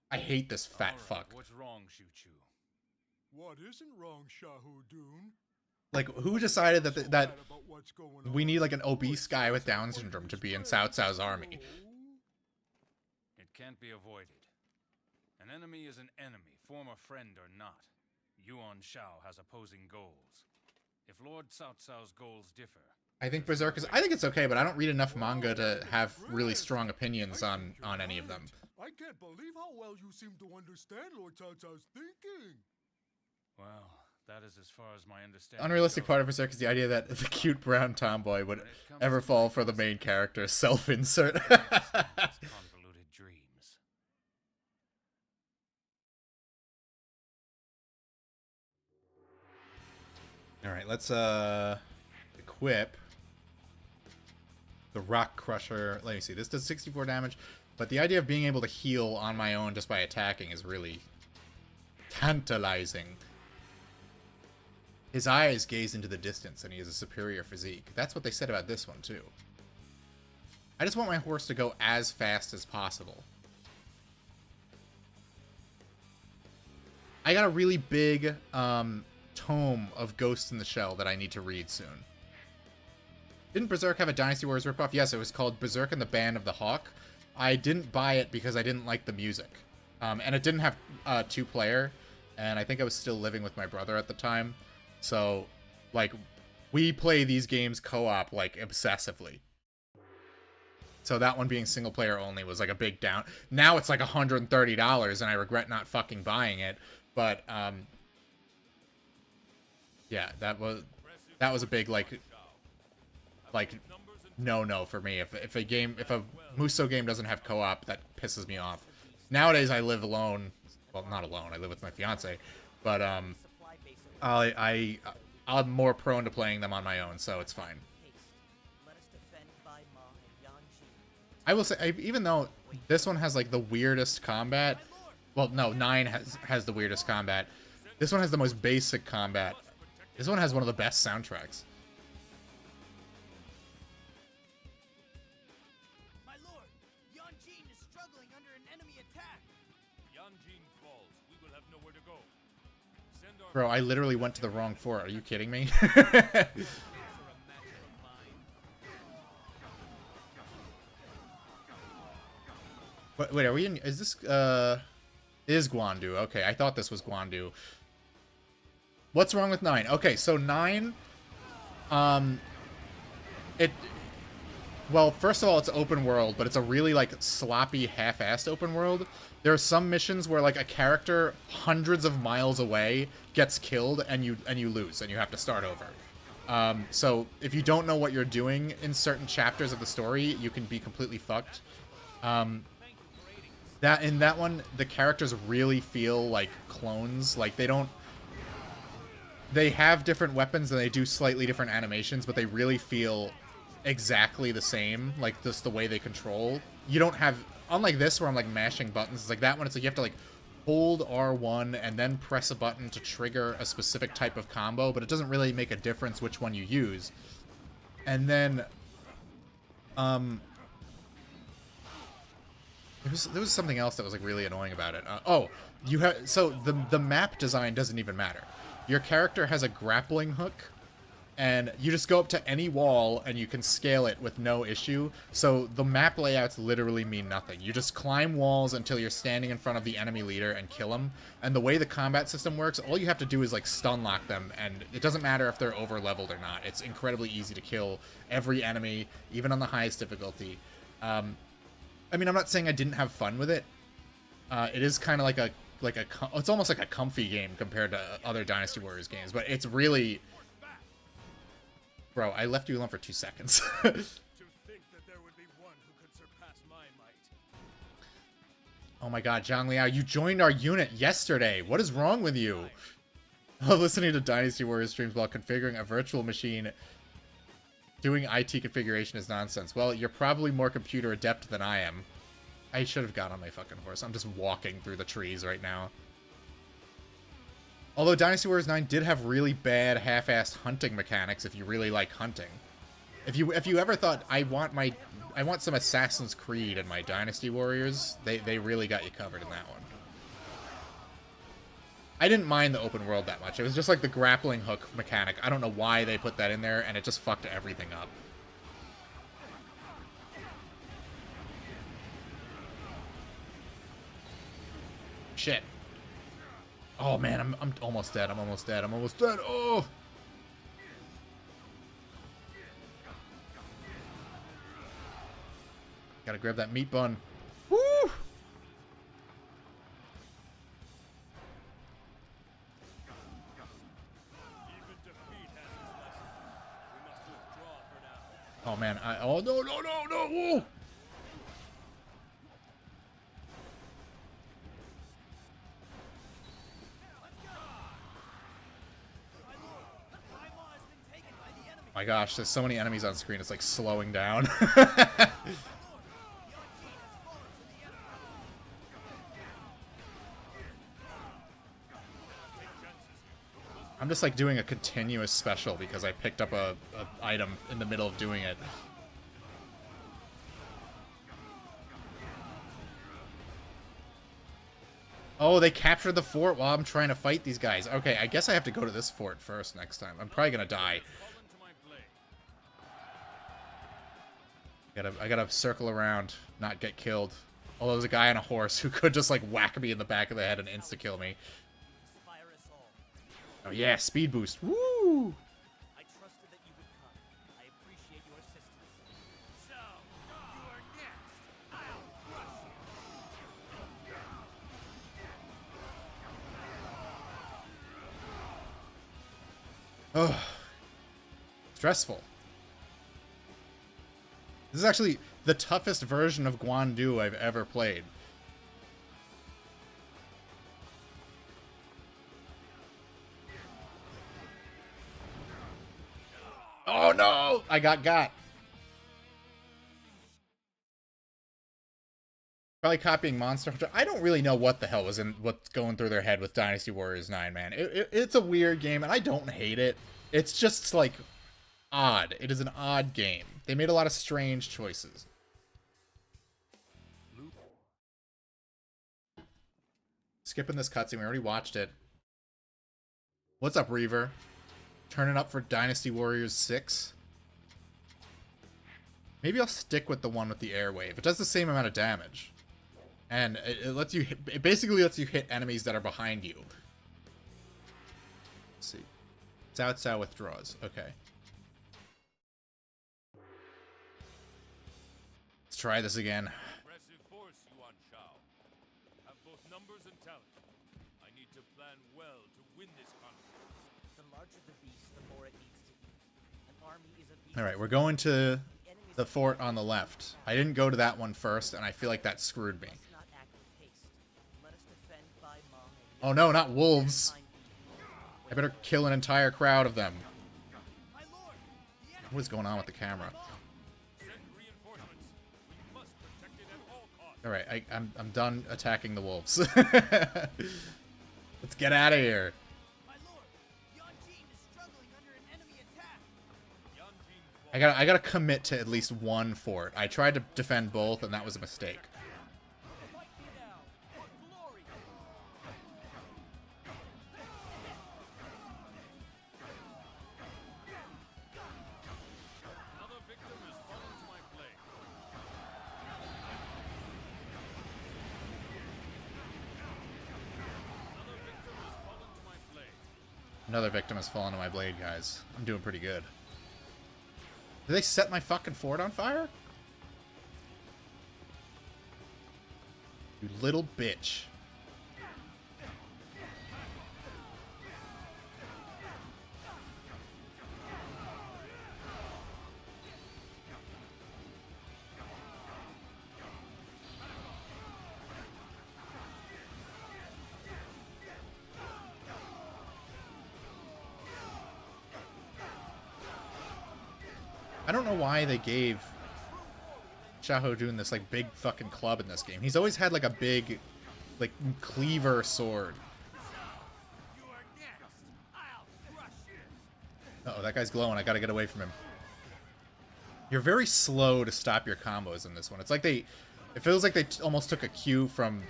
I hate this fat fuck. What's wrong, Choo-Choo? What isn't wrong, Shahoodun? Like, who decided that we need, like, an obese guy with Down syndrome to be in Cao Cao's army? It can't be avoided. An enemy is an enemy, former friend or not. Yuan Shao has opposing goals. If Lord Cao Cao's goals differ... I think Berserk is... I think it's okay, but I don't read enough manga to have really strong opinions on any of them. I can't believe how well you seem to understand Lord Cao Cao's thinking. Well, that is as far as my understanding. Unrealistic part of Berserk is the idea that the cute brown tomboy would ever fall for the main character's self-insert. Convoluted dreams. Alright, let's equip the Rock Crusher. Let me see, this does 64 damage, but the idea of being able to heal on my own just by attacking is really tantalizing. His eyes gaze into the distance, and he has a superior physique. That's what they said about this one, too. I just want my horse to go as fast as possible. I got a really big tome of Ghost in the Shell that I need to read soon. Didn't Berserk have a Dynasty Warriors ripoff? Yes, it was called Berserk and the Band of the Hawk. I didn't buy it because I didn't like the music. And it didn't have 2-player, and I think I was still living with my brother at the time. So, like, we play these games co-op, like, obsessively. So that one being single-player only was, like, a big down. Now it's, like, $130, and I regret not fucking buying it. But, yeah, that was a big, like no for me. If a Muso game doesn't have co-op, that pisses me off. Nowadays I live alone. Well, not alone. I live with my fiance, but I'm more prone to playing them on my own, so it's fine. I will say, even though this one has like the weirdest combat, well, no, 9 has the weirdest combat. This one has the most basic combat. This one has one of the best soundtracks. My lord, Yanjin is struggling under an enemy attack. Yanjin falls. We will have nowhere to go. Send our Bro, I literally went to the wrong fort. Are you kidding me? Wait, are we in... Is this... Is Guandu. Okay, I thought this was Guandu. What's wrong with 9? Okay, so 9... Well, first of all, it's open world, but it's a really, like, sloppy, half-assed open world. There are some missions where, like, a character hundreds of miles away gets killed, and you lose, and you have to start over. So, if you don't know what you're doing in certain chapters of the story, you can be completely fucked. In that one, the characters really feel like clones. Like, they don't... They have different weapons, and they do slightly different animations, but they really feel exactly the same, like just the way they control. You don't have, unlike this where I'm like mashing buttons, it's like that one, it's like you have to like hold R1 and then press a button to trigger a specific type of combo, but it doesn't really make a difference which one you use. And then there was something else that was like really annoying about it. You have, so the map design doesn't even matter. Your character has a grappling hook, and you just go up to any wall and you can scale it with no issue. So the map layouts literally mean nothing. You just climb walls until you're standing in front of the enemy leader and kill them. And the way the combat system works, all you have to do is like stun lock them, and it doesn't matter if they're over leveled or not. It's incredibly easy to kill every enemy, even on the highest difficulty. I mean, I'm not saying I didn't have fun with it. It is kind of like it's almost like a comfy game compared to other Dynasty Warriors games, but it's really... Bro, I left you alone for 2 seconds. To think that there would be one who could surpass my might. Oh my god, Zhang Liao, you joined our unit yesterday. What is wrong with you? Listening to Dynasty Warriors streams while configuring a virtual machine doing IT configuration is nonsense. Well, you're probably more computer adept than I am. I should have got on my fucking horse. I'm just walking through the trees right now. Although Dynasty Warriors 9 did have really bad half-assed hunting mechanics if you really like hunting. If you ever thought I want some Assassin's Creed in my Dynasty Warriors, they really got you covered in that one. I didn't mind the open world that much. It was just like the grappling hook mechanic. I don't know why they put that in there, and it just fucked everything up. Shit. Oh man, I'm almost dead. I'm almost dead. I'm almost dead. Oh. Gotta grab that meat bun. Woo! Even defeat has its lesson. We must withdraw for now. Oh man, oh no. Woo! My gosh, there's so many enemies on screen, it's like slowing down. I'm just like doing a continuous special because I picked up a item in the middle of doing it. Oh, they captured the fort while I'm trying to fight these guys. Okay, I guess I have to go to this fort first next time. I'm probably gonna die. I gotta circle around, not get killed. Although there's a guy on a horse who could just like whack me in the back of the head and insta-kill me. Oh yeah, speed boost. Woo! I trusted that you would come. I appreciate your assistance. So, you are next. I'll crush you. Ugh. Stressful. This is actually the toughest version of Guandu I've ever played. Oh no! I got. Probably copying Monster Hunter. I don't really know what the hell what's going through their head with Dynasty Warriors 9, man. It's a weird game, and I don't hate it. It's just, like, odd. It is an odd game. They made a lot of strange choices. Skipping this cutscene. We already watched it. What's up, Reaver? Turning up for Dynasty Warriors 6. Maybe I'll stick with the one with the airwave. It does the same amount of damage. And it lets you hit, it basically lets you hit enemies that are behind you. Let's see. Cao Cao withdraws. Okay. Let's try this again. Impressive force, Yuan Shao. You have both numbers and talent. I need to plan well to win this conflict. The larger the beast, the more it needs to eat. An army is a beast. All right, we're going to the fort on the left. I didn't go to that one first, and I feel like that screwed me. Let's not act with haste. Let us defend Bai Meng and Oh no, not wolves. find I better kill an entire crowd of them. My lord, the enemy What is going on with the camera? Send reinforcements. We must protect it at all costs. All right, I'm done attacking the wolves. Let's get out of here. My lord, Yanjin is struggling under an enemy attack. Yanjin I gotta commit to at least one fort. I tried to defend both, and that was a mistake. Fight me now for glory. Another victim has fallen to my blade. Another victim has fallen to my blade. Another victim has fallen to my blade, guys. I'm doing pretty good. Did they set my fucking fort on fire? You little bitch. I don't know why they gave Xiahou Dun this like big fucking club in this game. He's always had like a big like cleaver sword. You are next. I'll crush you. Uh oh, that guy's glowing. I gotta get away from him. You're very slow to stop your combos in this one. It's like it feels like they almost took a cue from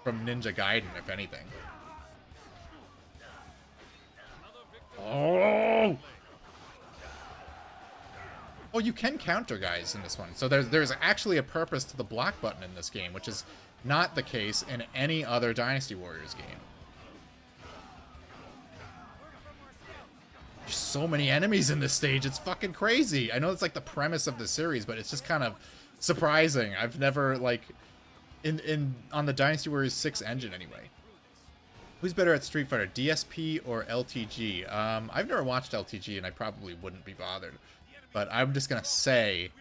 Ninja Gaiden, if anything. Oh! Oh, you can counter guys in this one. So there's actually a purpose to the block button in this game, which is not the case in any other Dynasty Warriors game. There's so many enemies in this stage. It's fucking crazy. I know it's like the premise of the series, but it's just kind of surprising. I've never like on the Dynasty Warriors 6 engine anyway. Who's better at Street Fighter, DSP or LTG? I've never watched LTG, and I probably wouldn't be bothered. But I'm just gonna say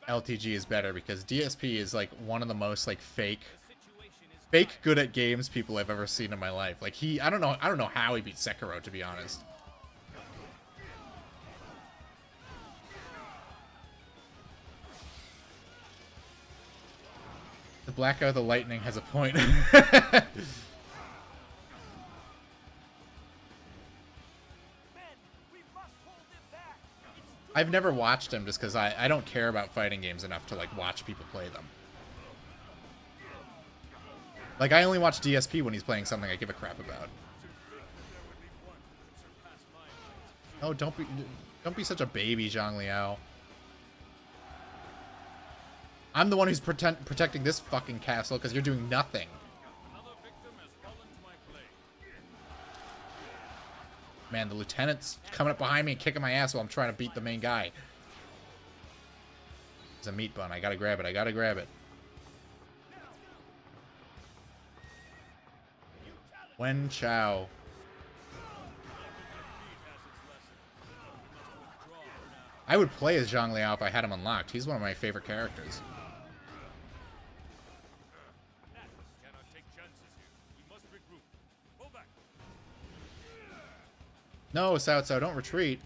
LTG is better because DSP is like one of the most like fake good at games people I've ever seen in my life. Like I don't know how he beat Sekiro, to be honest. The Blackout of the Lightning has a point. I've never watched him just because I don't care about fighting games enough to like watch people play them. Like I only watch DSP when he's playing something I give a crap about. Oh, don't be such a baby, Zhang Liao. I'm the one who's protecting this fucking castle because you're doing nothing. Another victim has fallen to my blade. Man, the lieutenant's coming up behind me and kicking my ass while I'm trying to beat the main guy. It's a meat bun. I gotta grab it. I gotta grab it. Wen Chao. I would play as Zhang Liao if I had him unlocked. He's one of my favorite characters. Cannot take chances here. We must regroup. Pull back. No, Cao Cao, don't retreat.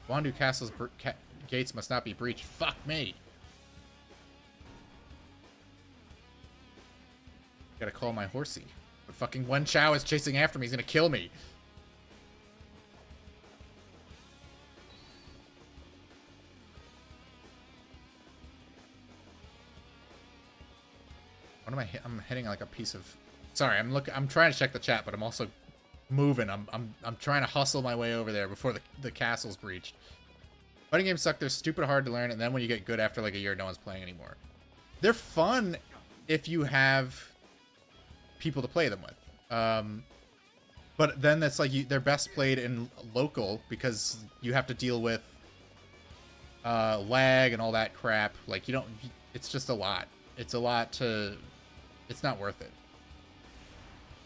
Wandu Castle's gates must not be breached. Fuck me. Gotta call my horsey. But fucking Wen Chao is chasing after me. He's gonna kill me. What am I I'm hitting like a piece of... Sorry, I'm trying to check the chat, but I'm also moving. I'm trying to hustle my way over there before the castle's breached. Fighting games suck. They're stupid hard to learn, and then when you get good after like a year, no one's playing anymore. They're fun if you have people to play them with. But then that's like they're best played in local because you have to deal with lag and all that crap. Like, you don't... It's just a lot. It's a lot to... It's not worth it.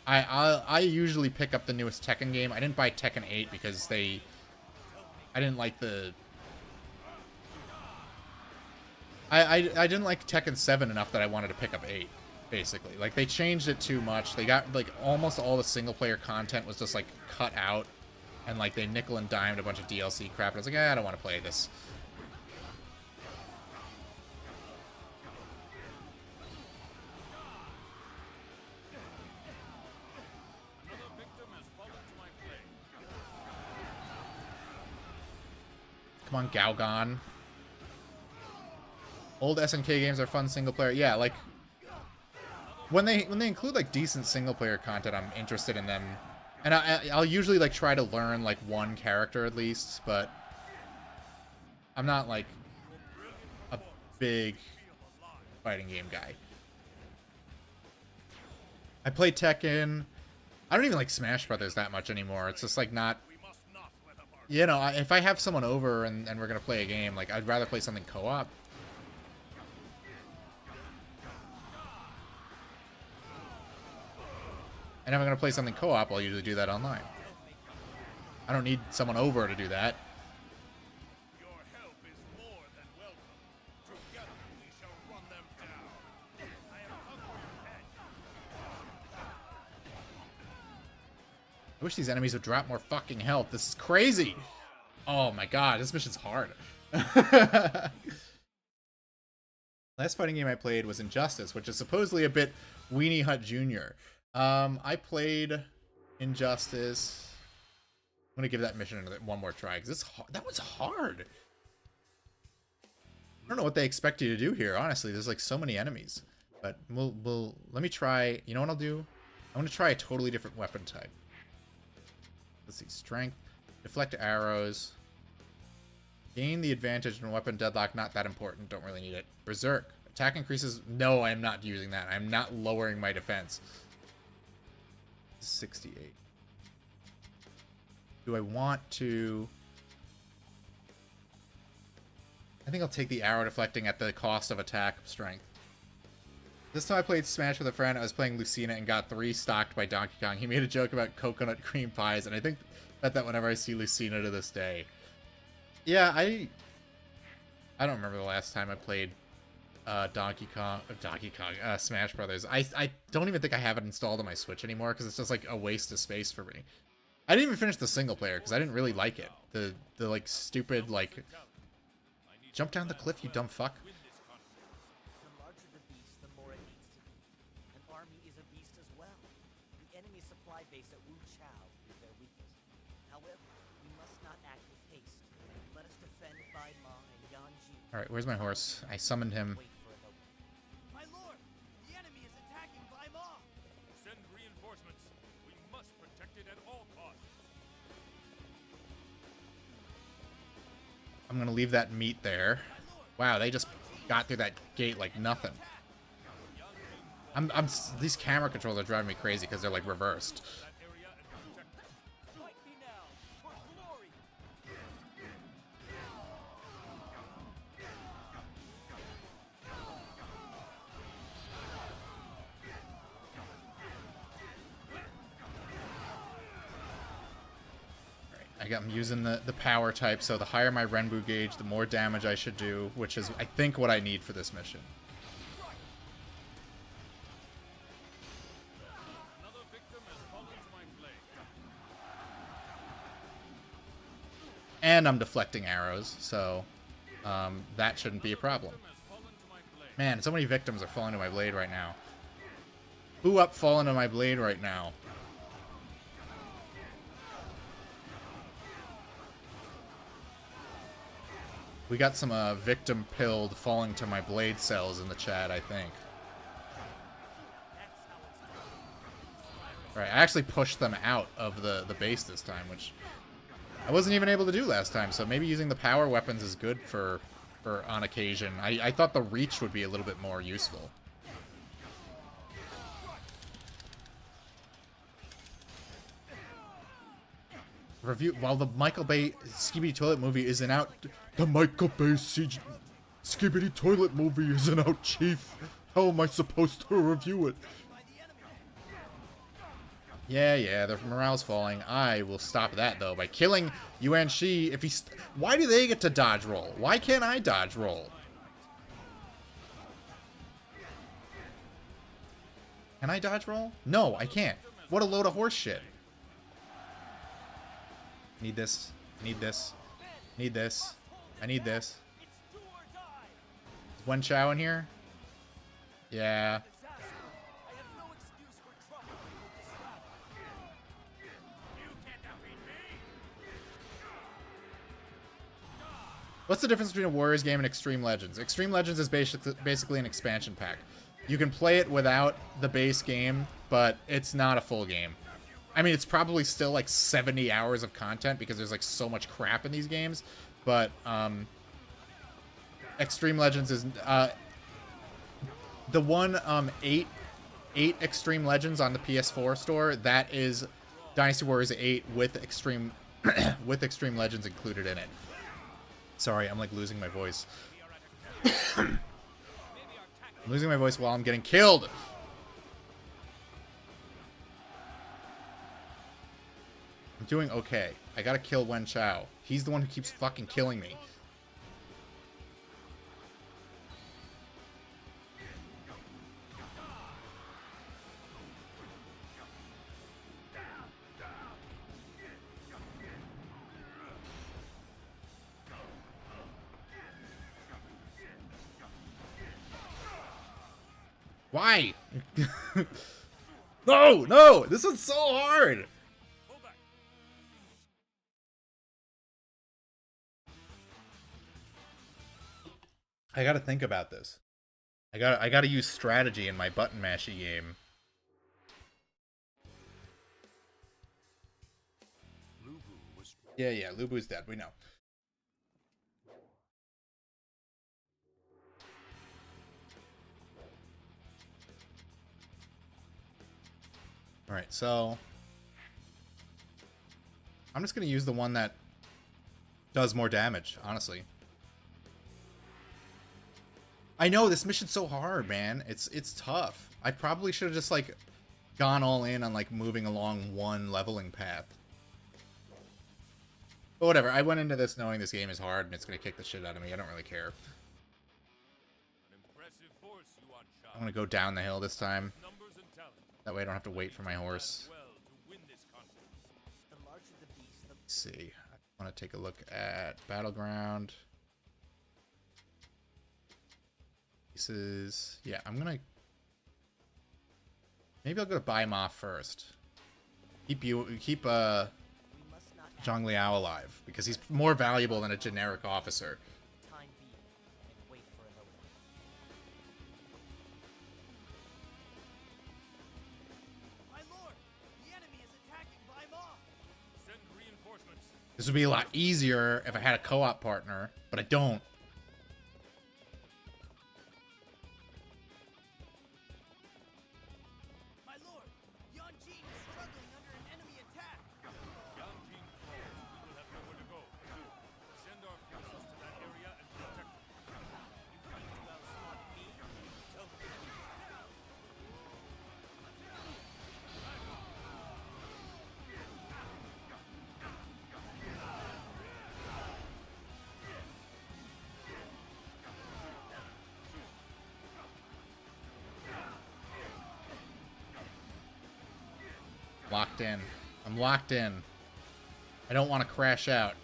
I usually pick up the newest Tekken game. I didn't buy Tekken 8 because I didn't like the... I didn't like Tekken 7 enough that I wanted to pick up 8, basically. Like, they changed it too much. They got, like, almost all the single-player content was just, like, cut out. And, like, they nickel and dimed a bunch of DLC crap. And I was like, I don't want to play this. Come on, Galgon. Old SNK games are fun single player. Yeah, like when they include like decent single player content, I'm interested in them. And I'll usually like try to learn like one character at least, but I'm not like a big fighting game guy. I play Tekken. I don't even like Smash Brothers that much anymore. It's just like not... You know, if I have someone over and we're going to play a game, like, I'd rather play something co-op. And if I'm going to play something co-op, I'll usually do that online. I don't need someone over to do that. Your help is more than welcome. Together we shall run them down. I have conquered your head. I wish these enemies would drop more fucking health. This is crazy. Oh my god, this mission's hard. Last fighting game I played was Injustice, which is supposedly a bit Weenie Hut Jr. I played Injustice. I'm gonna give that mission one more try because that was hard. I don't know what they expect you to do here. Honestly, there's like so many enemies. But let me try. You know what I'll do? I'm gonna try a totally different weapon type. Let's see, strength, deflect arrows, gain the advantage in weapon deadlock. Not that important. Don't really need it. Berserk, attack increases. No, I am not using that. I'm not lowering my defense. 68. Do I want to? I think I'll take the arrow deflecting at the cost of attack strength. This time I played Smash with a friend. I was playing Lucina and got 3 stocked by Donkey Kong. He made a joke about coconut cream pies, and I think about that whenever I see Lucina to this day. Yeah, I don't remember the last time I played Smash Brothers. I don't even think I have it installed on my Switch anymore because it's just like a waste of space for me. I didn't even finish the single player because I didn't really like it. The like stupid like jump down the cliff, you dumb fuck. The larger the beast, the more it needs to be. An army is a beast as well. The enemy supply base at Wu Chao is their weakness. However, we must not act with haste. Let us defend Bai Ma and Yanji. Alright, where's my horse? I summoned him. Wait for an opening. My lord, the enemy is attacking Bai Ma. Send reinforcements. We must protect it at all costs. I'm gonna leave that meat there. Wow, they just got through that gate like nothing. These camera controls are driving me crazy because they're like reversed. Fight me now for glory. I'm using the power type, so the higher my Renbu gauge, the more damage I should do, which is, I think, what I need for this mission. Another victim has fallen to my blade. And I'm deflecting arrows, so that shouldn't be a problem. Man, so many victims are falling to my blade right now. Who up falling to my blade right now? We got some victim pilled falling to my blade cells in the chat, I think. Alright, I actually pushed them out of the base this time, which I wasn't even able to do last time, so maybe using the power weapons is good for on occasion. I thought the reach would be a little bit more useful. review while the Michael Bay Skibidi Toilet movie isn't out. The Michael Bay Skibidi Toilet movie isn't out, Chief. How am I supposed to review it? Yeah, their morale's falling. I will stop that though by killing Yuan Shi. If he's, why do they get to dodge roll? Why can't I dodge roll? Can I dodge roll? No, I can't. What a load of horse shit. Need this. Need this. Need this. I need this. Is Wen Chao in here? Yeah. What's the difference between a Warriors game and Extreme Legends? Extreme Legends is basically an expansion pack. You can play it without the base game, but it's not a full game. I mean, it's probably still like 70 hours of content because there's like so much crap in these games. But Extreme Legends is the one 8 Extreme Legends on the PS4 store. That is Dynasty Warriors 8 with Extreme with Extreme Legends included in it. Sorry, I'm like losing my voice. I'm losing my voice while I'm getting killed. I'm doing okay. I gotta kill Wen Chao. He's the one who keeps fucking killing me. Why? No! This one's so hard! I gotta think about this. I gotta use strategy in my button mashy game. Yeah, Lubu's dead, we know. Alright, so I'm just gonna use the one that does more damage, honestly. I know, this mission's so hard, man. It's tough. I probably should have just, like, gone all in on, like, moving along one leveling path. But whatever, I went into this knowing this game is hard and it's gonna kick the shit out of me. I don't really care. I'm gonna go down the hill this time. That way I don't have to wait for my horse. Let's see. I want to take a look at Battleground. Pieces. Yeah, I'm gonna... Maybe I'll go to Bai Ma first. Keep Zhang Liao alive, because he's more valuable than a generic officer. This would be a lot easier if I had a co-op partner, but I don't. My lord, Yan Jin is struggling under an enemy attack. Yan Jin falls. We will have nowhere to go. Send our forces to that area and protect them. You think to outsmart me? Tell me. Locked in. I'm locked in. I don't want to crash out.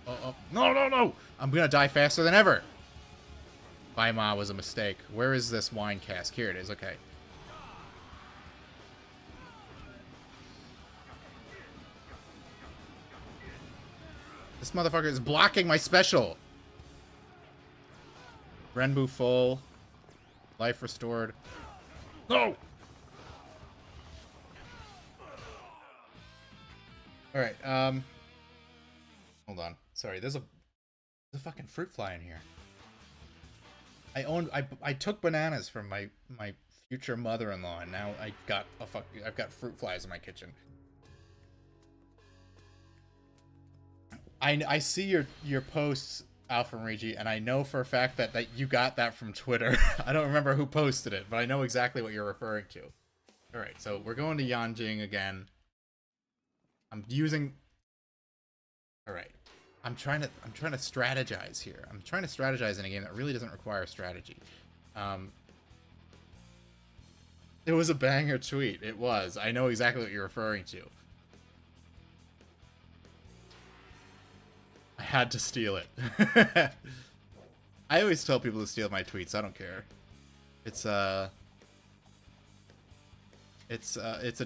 Oh. No! I'm gonna die faster than ever. Bai Ma was a mistake. Where is this wine cask? Here it is. Okay. This motherfucker is blocking my special. Renbu full. Life restored. No! Alright, hold on. Sorry, there's a fucking fruit fly in here. I took bananas from my future mother-in-law, and now I've got fruit flies in my kitchen. I see your posts, Alpha Rigi, and I know for a fact that you got that from Twitter. I don't remember who posted it, but I know exactly what you're referring to. All right, so we're going to Yanjing again. I'm using. All right, I'm trying to strategize here. I'm trying to strategize in a game that really doesn't require strategy. It was a banger tweet. It was. I know exactly what you're referring to. I had to steal it. I always tell people to steal my tweets. I don't care. It's a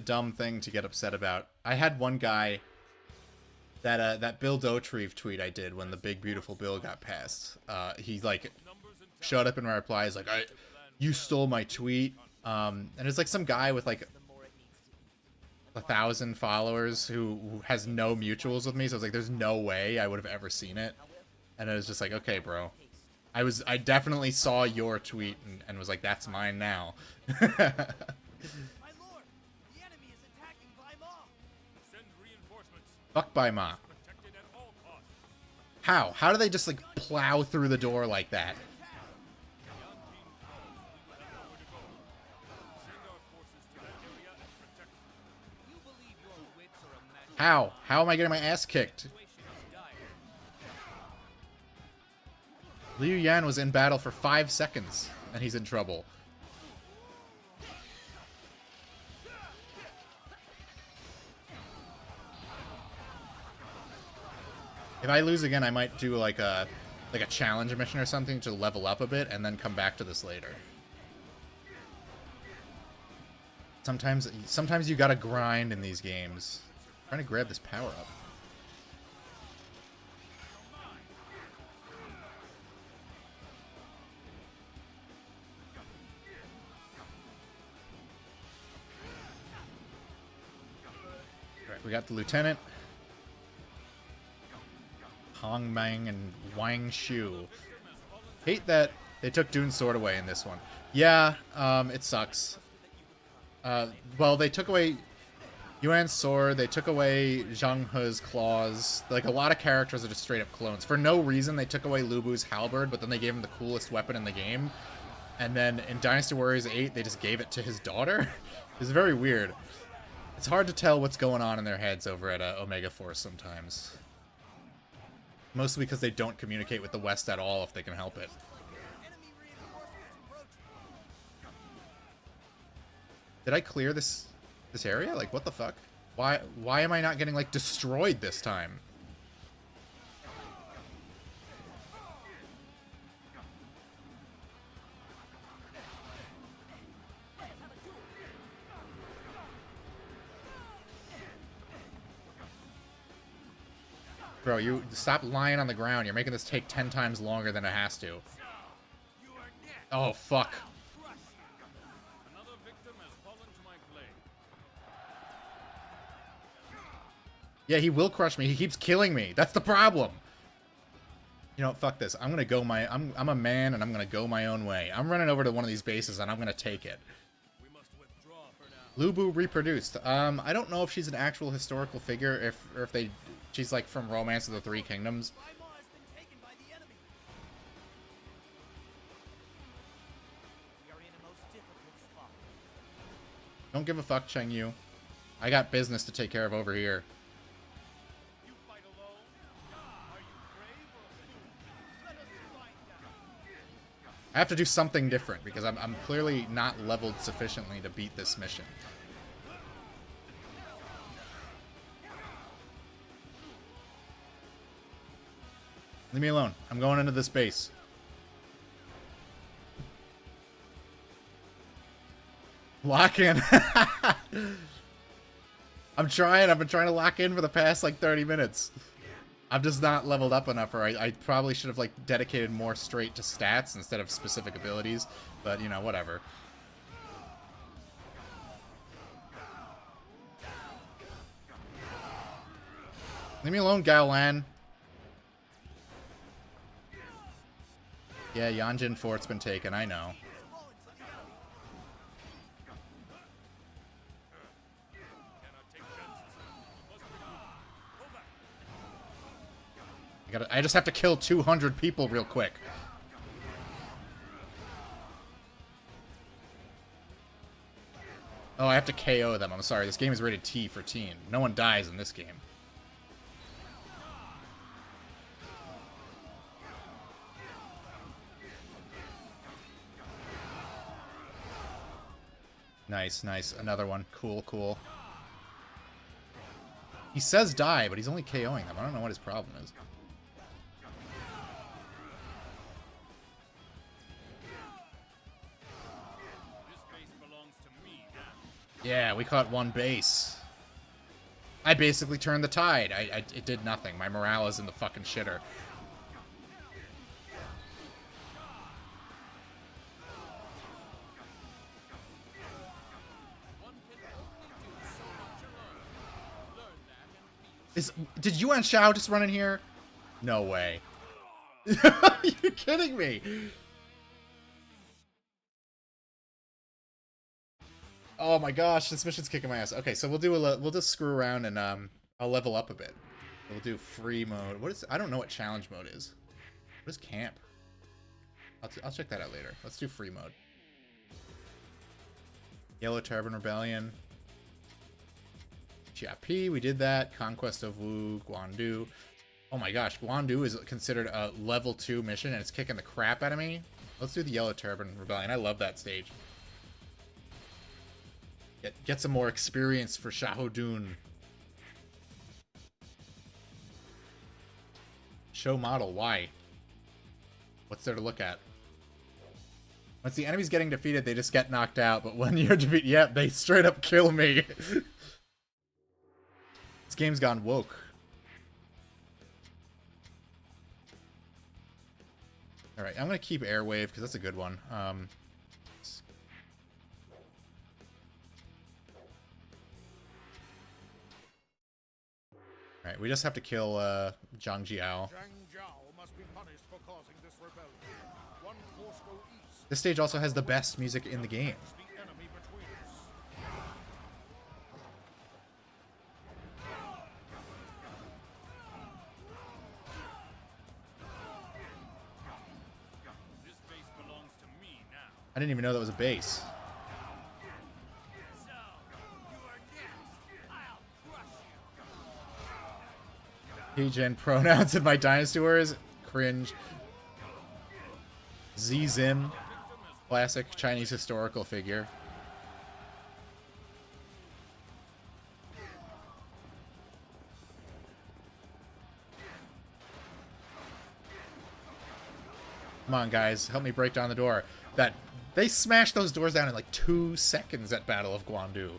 dumb thing to get upset about. I had one guy that Bill Dotrieve tweet I did when the big beautiful bill got passed. He like showed up in my replies like, you stole my tweet. And it's like some guy with like 1,000 followers who has no mutuals with me, so I was like, there's no way I would have ever seen it. And I was just like, okay, bro. I definitely saw your tweet and was like, that's mine now. My lord, the enemy is attacking Baima. Send reinforcements. Fuck by Ma. Protected at all costs. How? How do they just like plow through the door like that? How? How am I getting my ass kicked? Liu Yan was in battle for 5 seconds, and he's in trouble. If I lose again, I might do like a challenge mission or something to level up a bit, and then come back to this later. Sometimes you gotta grind in these games. I'm trying to grab this power up. Alright, we got the lieutenant. Hong Mang and Wang Shu. Hate that they took Dune's sword away in this one. Yeah, it sucks. Well, they took away Yuan's sword, they took away Zhang He's claws. Like, a lot of characters are just straight up clones. For no reason, they took away Lu Bu's halberd, but then they gave him the coolest weapon in the game. And then in Dynasty Warriors 8, they just gave it to his daughter. It's very weird. It's hard to tell what's going on in their heads over at Omega Force sometimes. Mostly because they don't communicate with the West at all if they can help it. Did I clear this area? Like, what the fuck? Why am I not getting, like, destroyed this time? Bro, you stop lying on the ground. You're making this take 10 times longer than it has to. Oh, fuck. Yeah, he will crush me. He keeps killing me. That's the problem. You know, fuck this. I'm gonna go I'm a man, and I'm gonna go my own way. I'm running over to one of these bases, and I'm gonna take it. Lu Bu reproduced. I don't know if she's an actual historical figure, or if she's like from Romance of the Three Kingdoms. Don't give a fuck, Cheng Yu. I got business to take care of over here. I have to do something different, because I'm clearly not leveled sufficiently to beat this mission. Leave me alone. I'm going into this base. Lock in. I'm trying. I've been trying to lock in for the past, like, 30 minutes. I'm just not leveled up enough, or I probably should have, like, dedicated more straight to stats instead of specific abilities. But, you know, whatever. Leave me alone, Gao Lan. Yeah, Yanjin Fort's been taken, I know. I just have to kill 200 people real quick. Oh, I have to KO them. I'm sorry. This game is rated T for teen. No one dies in this game. Nice, nice. Another one. Cool, cool. He says die, but he's only KOing them. I don't know what his problem is. Yeah, we caught one base. I basically turned the tide. It did nothing. My morale is in the fucking shitter. Did Yuan Shao just run in here? No way. Are you kidding me? Oh my gosh, this mission's kicking my ass. Okay, so we'll just screw around and I'll level up a bit. We'll do free mode. What is? I don't know what challenge mode is. What is camp? I'll check that out later. Let's do free mode. Yellow Turban Rebellion. Chiapi, we did that. Conquest of Wu, Guandu. Oh my gosh, Guandu is considered a level 2 mission and it's kicking the crap out of me. Let's do the Yellow Turban Rebellion. I love that stage. Get some more experience for Shahudun. Show model, why? What's there to look at? Once the enemy's getting defeated, they just get knocked out, but when you're defeated, yep, they straight up kill me. This game's gone woke. Alright, I'm gonna keep Airwave, because that's a good one. Alright, we just have to kill Zhang Jiao. Must be punished for causing this rebellion. One force go east. This stage also has the best music in the game. The enemy between us. This base belongs to me now. I didn't even know that was a base. P-Gen pronouns in my Dynasty Warriors. Cringe. Z-Zim. Classic Chinese historical figure. Come on, guys. Help me break down the door. They smashed those doors down in like 2 seconds at Battle of Guandu.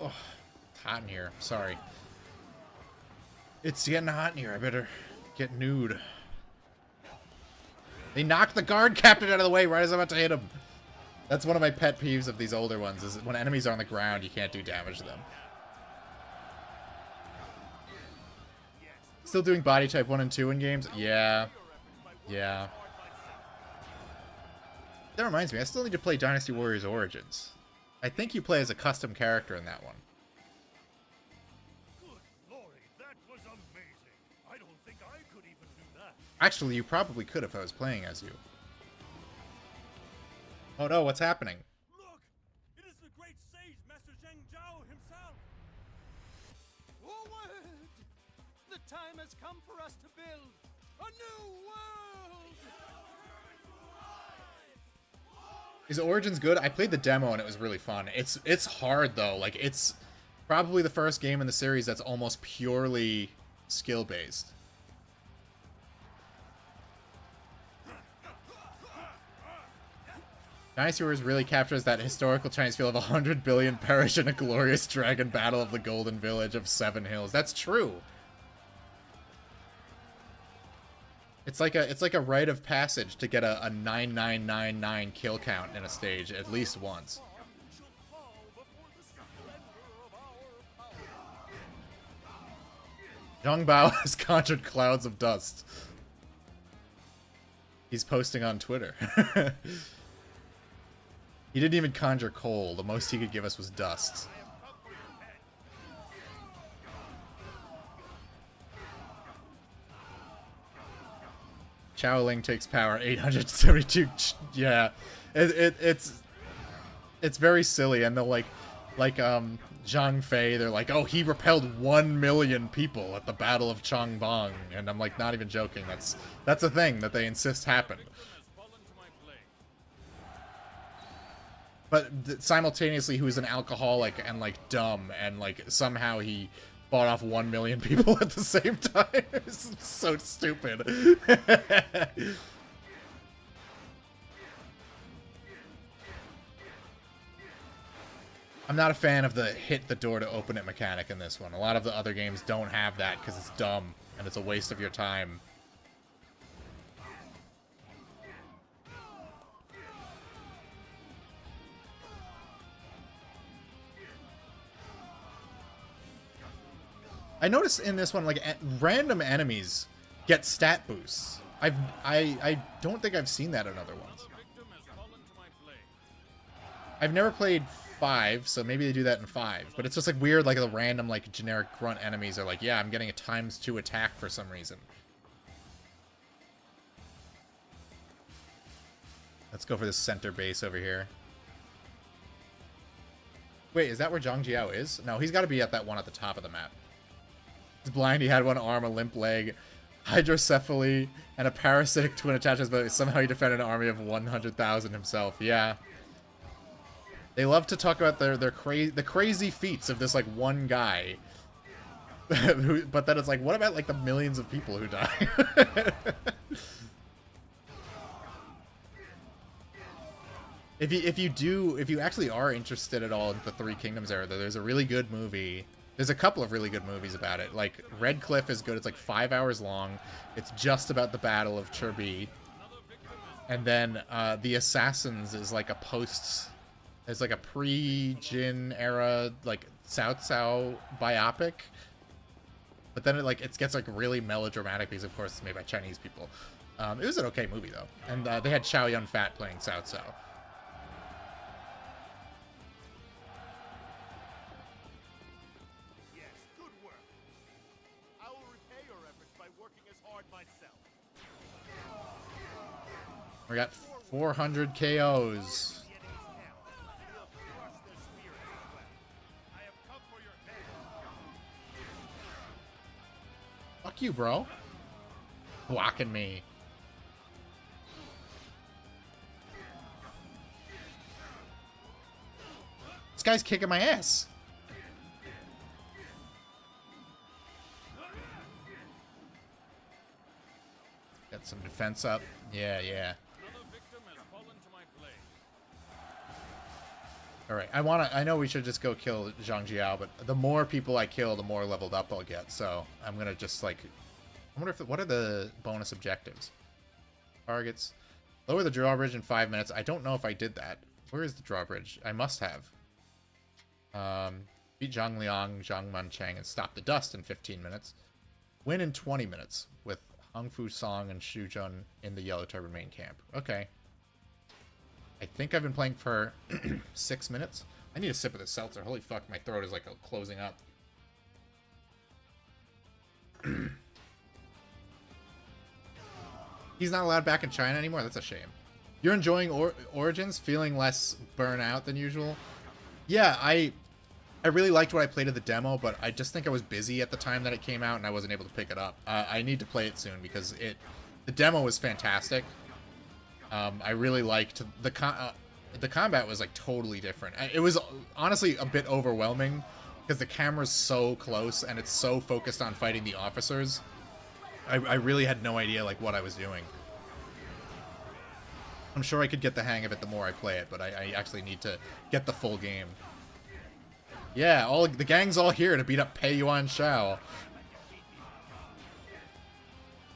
Oh, it's hot in here. Sorry. It's getting hot in here. I better get nude. They knocked the guard captain out of the way right as I'm about to hit him. That's one of my pet peeves of these older ones, is when enemies are on the ground, you can't do damage to them. Still doing body type 1 and 2 in games? Yeah. Yeah. That reminds me, I still need to play Dynasty Warriors Origins. I think you play as a custom character in that one. Good lordy, that was amazing. I don't think I could even do that. Actually, you probably could if I was playing as you. Oh no, what's happening? Look! It is the great sage, Master Zhang Zhao himself! Forward! The time has come for us to build a new world! Is Origins good? I played the demo and it was really fun. It's hard though. Like, it's probably the first game in the series that's almost purely skill-based. Dynasty Warriors really captures that historical Chinese feel of 100 billion perish in a glorious dragon battle of the golden village of 7 hills. That's true. It's like a rite of passage to get a 9999 kill count in a stage at least once. Zhang Bao has conjured clouds of dust. He's posting on Twitter. He didn't even conjure coal. The most he could give us was dust. Chao Ling takes power 872. Yeah, it's very silly, and they'll like Zhang Fei. They're like, oh, he repelled 1 million people at the Battle of Chongbang, and I'm like, not even joking. That's a thing that they insist happened. But simultaneously, he was an alcoholic and like dumb, and like somehow he bought off 1 million people at the same time. It's so stupid. I'm not a fan of the hit the door to open it mechanic in this one. A lot of the other games don't have that because it's dumb and it's a waste of your time. I noticed in this one, like, random enemies get stat boosts. I don't think I've seen that in other ones. I've never played 5, so maybe they do that in 5. But it's just, like, weird, like, the random, like, generic grunt enemies are like, yeah, I'm getting a ×2 attack for some reason. Let's go for this center base over here. Wait, is that where Zhang Jiao is? No, he's got to be at that one at the top of the map. He's blind, he had one arm, a limp leg, hydrocephaly, and a parasitic twin attaches, but somehow he defended an army of 100,000 himself. Yeah. They love to talk about the crazy feats of this, like, one guy. But then it's like, what about, like, the millions of people who die? If you actually are interested at all in the Three Kingdoms era, there's a really good movie. There's a couple of really good movies about it. Like, Red Cliff is good. It's like 5 hours long. It's just about the Battle of Cherbi. And then The Assassins is like a it's like a pre-Jin era, like, Cao biopic. But then it gets like really melodramatic because, of course, it's made by Chinese people. It was an okay movie, though. And they had Chow Yun-fat playing Cao Cao. We got 400 KOs. Fuck you, bro. Blocking me. This guy's kicking my ass. Got some defense up. Yeah, yeah. Alright, I know we should just go kill Zhang Jiao, but the more people I kill, the more leveled up I'll get, so I'm gonna just, like... I wonder what are the bonus objectives? Targets. Lower the drawbridge in 5 minutes. I don't know if I did that. Where is the drawbridge? I must have. Beat Zhang Liang, Zhang Manchang, and stop the dust in 15 minutes. Win in 20 minutes with Hung Fu Song and Xu Jun in the Yellow Turban main camp. Okay. I think I've been playing for 6 minutes. I need a sip of this seltzer. Holy fuck, my throat is like closing up. He's not allowed back in China anymore? That's a shame. You're enjoying Origins? Feeling less burnout than usual? Yeah, I really liked what I played of the demo, but I just think I was busy at the time that it came out and I wasn't able to pick it up. I need to play it soon because the demo was fantastic. I really liked the combat was like totally different. It was honestly a bit overwhelming because the camera's so close and it's so focused on fighting the officers. I really had no idea like what I was doing. I'm sure I could get the hang of it the more I play it, but I actually need to get the full game. Yeah, the gang's all here to beat up Pei Yuan Shao.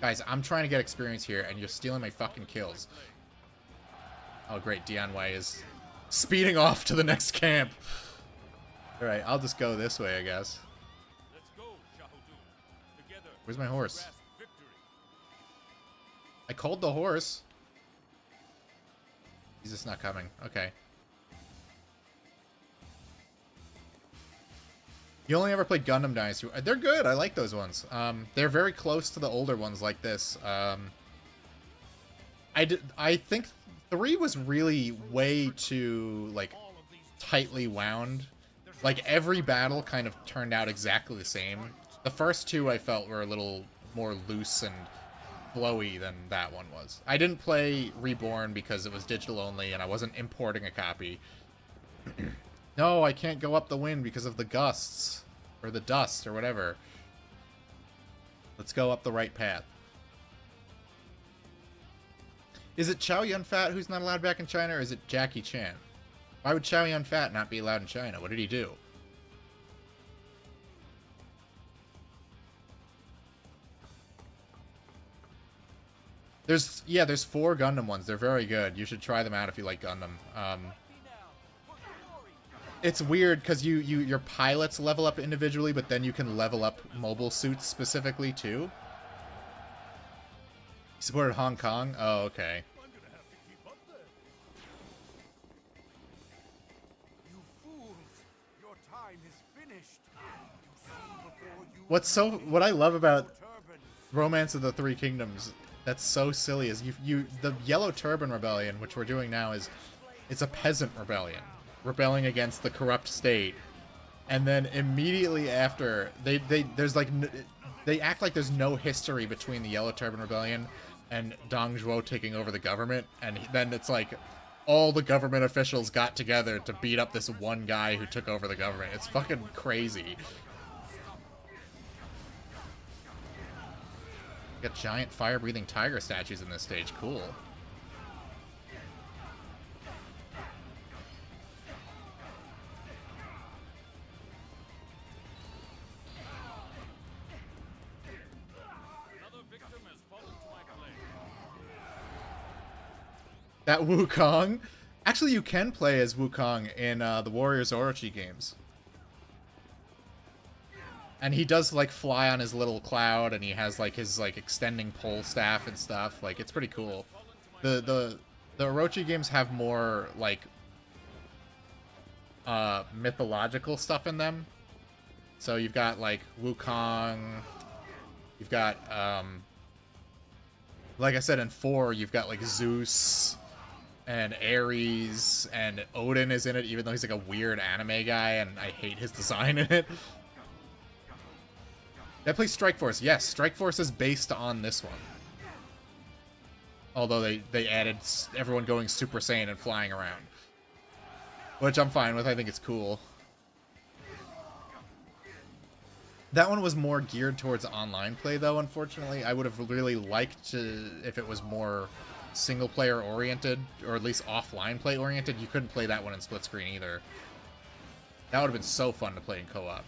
Guys, I'm trying to get experience here, and you're stealing my fucking kills. Oh, great. Dian Wei is speeding off to the next camp. Alright, I'll just go this way, I guess. Where's my horse? I called the horse. He's just not coming. Okay. You only ever played Gundam Dynasty. They're good. I like those ones. They're very close to the older ones like this. I think 3 was really way too, like, tightly wound. Like, every battle kind of turned out exactly the same. The first 2 I felt were a little more loose and flowy than that one was. I didn't play Reborn because it was digital only and I wasn't importing a copy. No, I can't go up the wind because of the gusts. Or the dust, or whatever. Let's go up the right path. Is it Chow Yun-Fat who's not allowed back in China, or is it Jackie Chan? Why would Chow Yun-Fat not be allowed in China? What did he do? There's 4 Gundam ones. They're very good. You should try them out if you like Gundam. It's weird because your pilots level up individually, but then you can level up mobile suits specifically too. You supported Hong Kong? Oh, okay. I'm gonna have to keep up then. You fools! Your time is finished. You see before you What I love about turbans. Romance of the Three Kingdoms that's so silly is the Yellow Turban Rebellion, which we're doing now, it's a peasant rebellion. Rebelling against the corrupt state, and then immediately after they act like there's no history between the Yellow Turban Rebellion and Dong Zhuo taking over the government, and then it's like all the government officials got together to beat up this one guy who took over the government. It's fucking crazy. Got giant fire-breathing tiger statues in this stage. Cool. That Wukong? Actually, you can play as Wukong in the Warriors Orochi games. And he does, like, fly on his little cloud, and he has, like, his, like, extending pole staff and stuff. Like, it's pretty cool. The Orochi games have more, like, mythological stuff in them. So you've got, like, Wukong. You've got, like I said, in 4, you've got, like, Zeus and Ares, and Odin is in it, even though he's like a weird anime guy, and I hate his design in it. Did I play Strike Force? Yes, Strike Force is based on this one. Although they added everyone going Super Saiyan and flying around. Which I'm fine with, I think it's cool. That one was more geared towards online play, though, unfortunately. I would have really liked to, if it was more single-player oriented, or at least offline play oriented. You couldn't play that one in split screen either. That would have been so fun to play in co-op.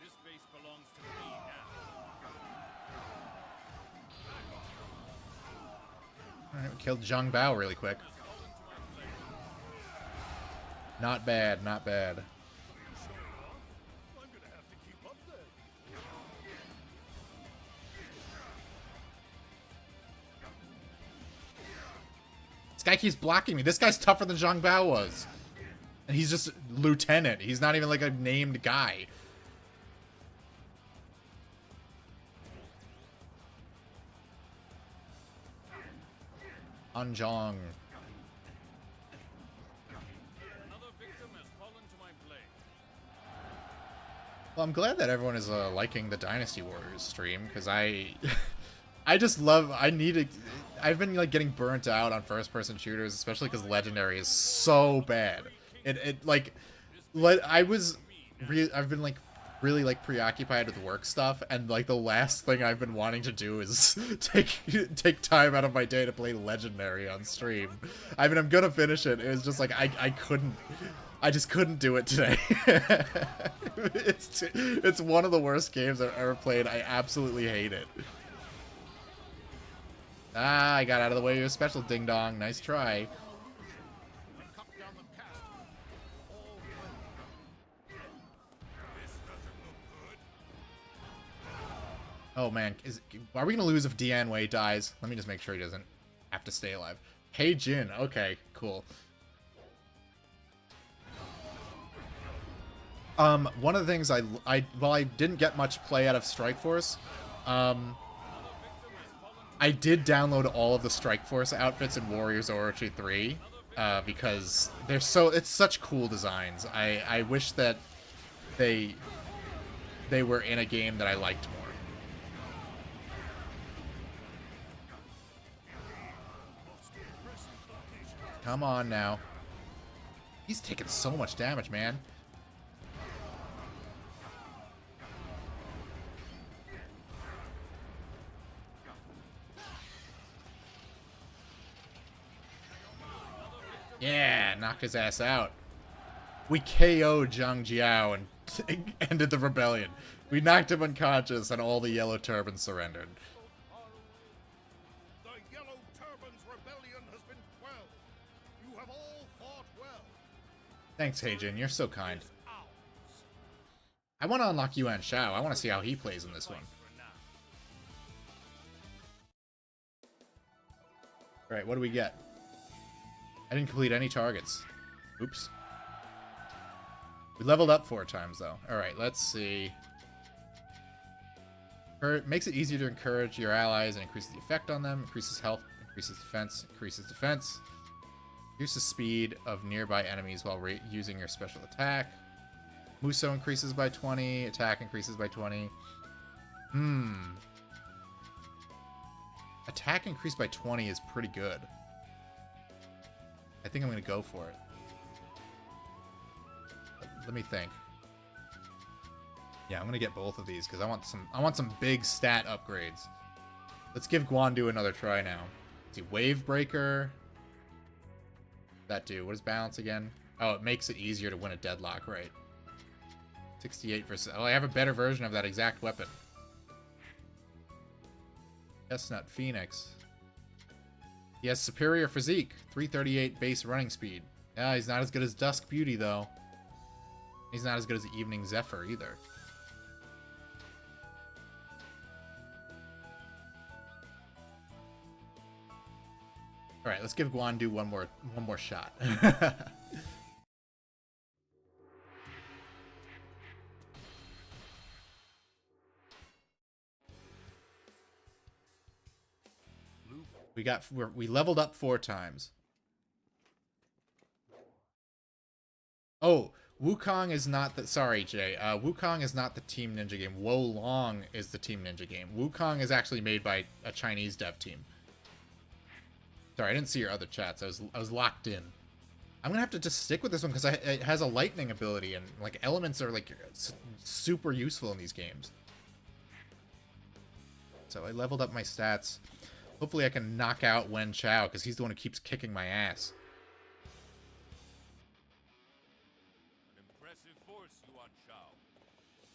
This base belongs to me now. Alright, we killed Zhang Bao really quick. Not bad, not bad. I'm gonna have to keep up then. This guy keeps blocking me. This guy's tougher than Zhang Bao was. And he's just lieutenant. He's not even like a named guy. Anjong. Well, I'm glad that everyone is liking the Dynasty Warriors stream, because I just love, I've been like getting burnt out on first-person shooters, especially because Legendary is so bad. I've been like really like preoccupied with work stuff, and like the last thing I've been wanting to do is take time out of my day to play Legendary on stream. I mean, I'm gonna finish it. It was just like I just couldn't do it today. It's one of the worst games I've ever played. I absolutely hate it. Ah, I got out of the way of your special, ding dong. Nice try. Oh man, are we gonna lose if Dian Wei dies? Let me just make sure he doesn't have to stay alive. Hey Jin, okay, cool. One of the things well, I didn't get much play out of Strike Force. I did download all of the Strike Force outfits in Warriors Orochi 3 because it's such cool designs. I wish that they were in a game that I liked more. Come on now. He's taking so much damage, man. Yeah, knocked his ass out. We KO'd Zhang Jiao and ended the rebellion. We knocked him unconscious and all the Yellow Turbans surrendered. The Yellow Turbans' rebellion has been quelled. You have all fought well. Thanks, Heijin. You're so kind. I want to unlock Yuan Shao. I want to see how he plays in this one. Alright, what do we get? I didn't complete any targets. Oops. We leveled up 4 times, though. Alright, let's see. Makes it easier to encourage your allies and increases the effect on them. Increases health, increases defense, increases defense. Reduces speed of nearby enemies while using your special attack. Muso increases by 20. Attack increases by 20. Attack increased by 20 is pretty good. I think I'm going to go for it. Let me think. Yeah, I'm going to get both of these because I want some big stat upgrades. Let's give Guandu another try now. Let's see, Wave Breaker. That do? What does balance again? Oh, it makes it easier to win a deadlock, right? 68 versus... Oh, I have a better version of that exact weapon. Chestnut Phoenix. He has superior physique, 338 base running speed. Yeah, he's not as good as Dusk Beauty, though. He's not as good as Evening Zephyr, either. Alright, let's give Guandu one more shot. We leveled up 4 times. Oh, Wukong is not the... Sorry, Jay. Wukong is not the Team Ninja game. Wo Long is the Team Ninja game. Wukong is actually made by a Chinese dev team. Sorry, I didn't see your other chats. I was locked in. I'm gonna have to just stick with this one because it has a lightning ability and like elements are like super useful in these games. So I leveled up my stats. Hopefully I can knock out Wen Chao because he's the one who keeps kicking my ass. An impressive force, Yuan Shao.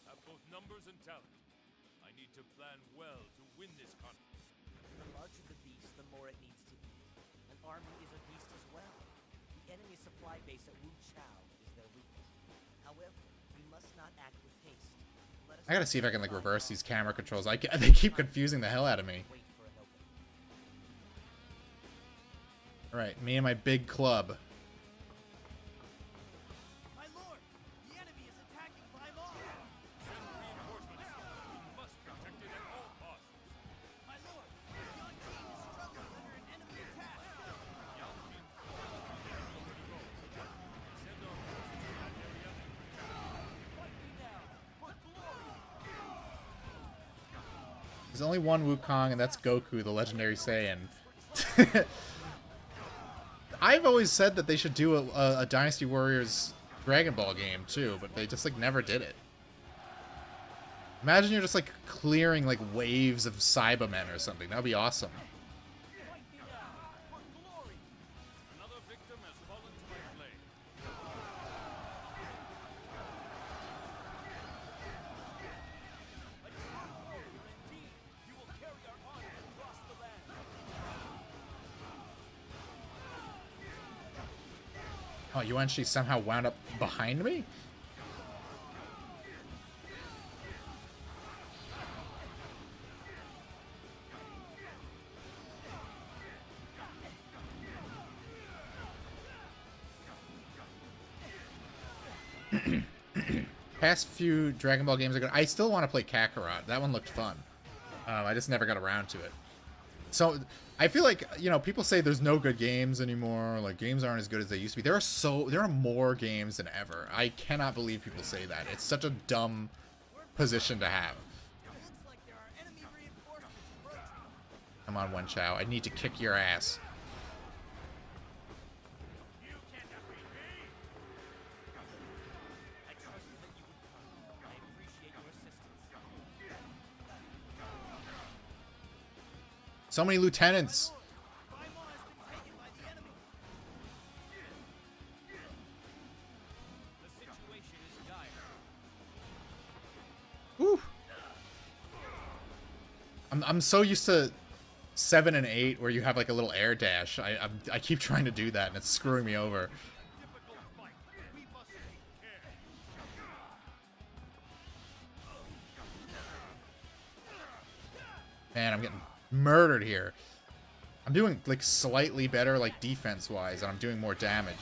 Have both numbers and talent. I need to plan well to win this conflict. The larger the beast, the more it needs to be. An army is a beast as well. The enemy supply base at Wu Chao is their weakness. However, we must not act with haste. I gotta see if I can like reverse these camera controls. They keep confusing the hell out of me. Alright, me and my big club. My lord, the enemy is attacking by law. Send reinforcements. We must protect it at all costs. My lord, Yang Jin is struggling under an enemy attack. Yang Jin, send our forces to that area. Fight me now, for glory. There's only one Wukong, and that's Goku, the legendary Saiyan. I've always said that they should do a Dynasty Warriors Dragon Ball game too, but they just like never did it. Imagine you're just like clearing like waves of Cybermen or something. That would be awesome. Fight me now, for glory. Another victim has fallen to my blade. A true warrior indeed. You will carry our honor across the land. Oh, Yuan Shi somehow wound up behind me? Past few Dragon Ball games are good. I still want to play Kakarot. That one looked fun. I just never got around to it. So I feel like, you know, people say there's no good games anymore. Like, games aren't as good as they used to be. There are more games than ever. I cannot believe people say that. It's such a dumb position to have. Looks like there are enemy reinforcements approaching. Come on, Wen Chao. I need to kick your ass. You can't defeat me! I trusted that you would come. I appreciate your assistance. So many lieutenants. Paimon has been taken by the enemy. The situation is dire. Whew. I'm so used to 7 and 8 where you have like a little air dash. I keep trying to do that and it's screwing me over. Difficult fight. We must take care. Man, I'm getting murdered here. I'm doing like slightly better like defense wise and I'm doing more damage.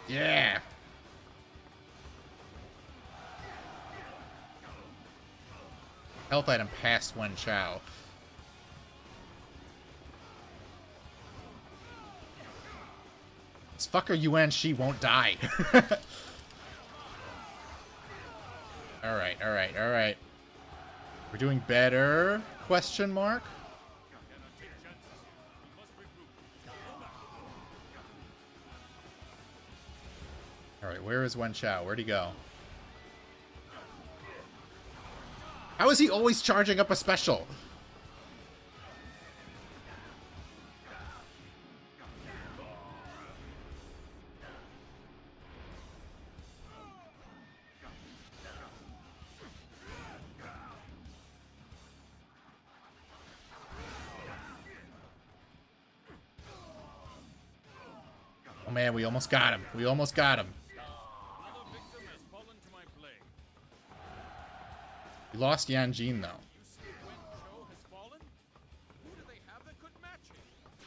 Yeah. Health item past Wen Chao. This fucker Yuan Shi won't die. Alright, alright, alright. We're doing better? Question mark? Alright, where is Wen Chao? Where'd he go? How is he always charging up a special? Oh man, we almost got him. We almost got him. Another victim has fallen to my blade. We lost Yanjin though. You say Wen Chou has fallen? Who do they have that could match him?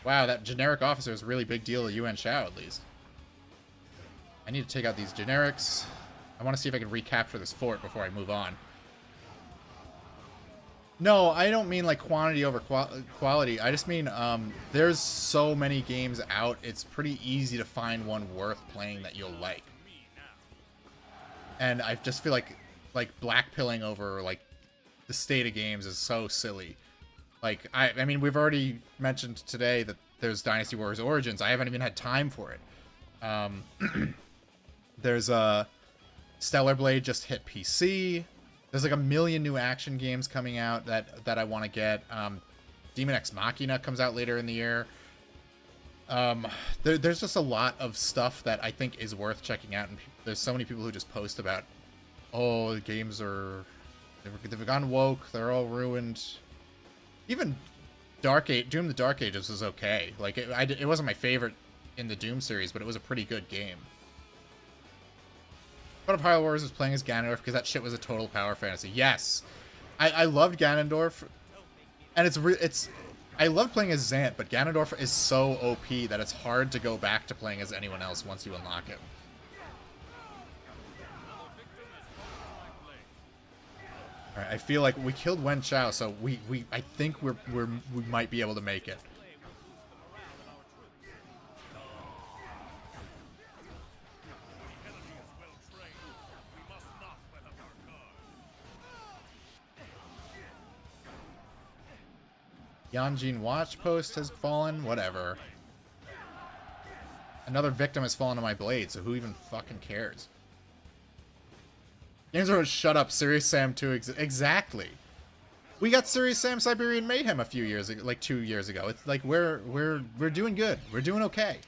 Wow, that generic officer is a really big deal to Yuan Shao, at least. I need to take out these generics. I want to see if I can recapture this fort before I move on. No, I don't mean like quantity over quality. I just mean there's so many games out, it's pretty easy to find one worth playing that you'll like. And I just feel like blackpilling over like the state of games is so silly. Like, I mean, we've already mentioned today that there's Dynasty Warriors Origins. I haven't even had time for it. There's Stellar Blade just hit PC. There's like a million new action games coming out that I want to get. Demon X Machina comes out later in the year. There's just a lot of stuff that I think is worth checking out. And there's so many people who just post about, oh, the games are... They've gone woke. They're all ruined. Even Doom the Dark Ages was okay. Like, it wasn't my favorite in the Doom series, but it was a pretty good game. God of Hyrule Warriors was playing as Ganondorf because that shit was a total power fantasy. Yes, I loved Ganondorf, and I love playing as Zant, but Ganondorf is so OP that it's hard to go back to playing as anyone else once you unlock him. All right, I feel like we killed Wen Chao, so I think we might be able to make it. Yanjin Watch Post has fallen. Whatever. Another victim has fallen to my blade, so who even fucking cares? Games are shut up. Serious Sam 2 exactly. We got Serious Sam Siberian Mayhem a few years ago, like 2 years ago. It's like we're doing good. We're doing okay.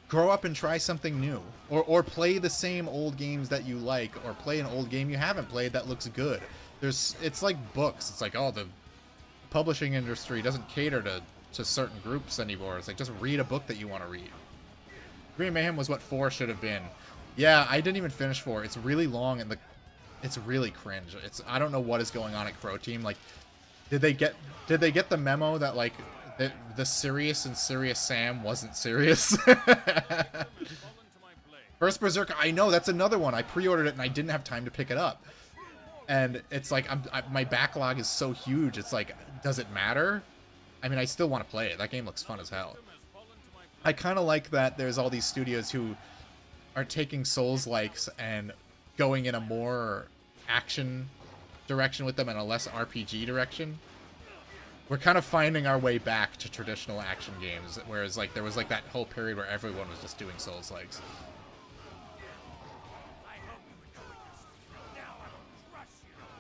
Grow up and try something new, or play the same old games that you like, or play an old game you haven't played that looks good. It's like books. It's like, oh, the publishing industry doesn't cater to certain groups anymore. It's like, just read a book that you want to read. Green Mayhem was what 4 should have been. Yeah, I didn't even finish 4. It's really long and it's really cringe. I don't know what is going on at Crow Team. Like, did they get the memo that like The Sirius and Sirius Sam wasn't serious. First Berserker, I know, that's another one. I pre-ordered it and I didn't have time to pick it up. And it's like, my backlog is so huge, it's like, does it matter? I mean, I still want to play it. That game looks fun as hell. I kind of like that there's all these studios who are taking Souls-likes and going in a more action direction with them and a less RPG direction. We're kind of finding our way back to traditional action games, whereas like there was like that whole period where everyone was just doing Souls-likes.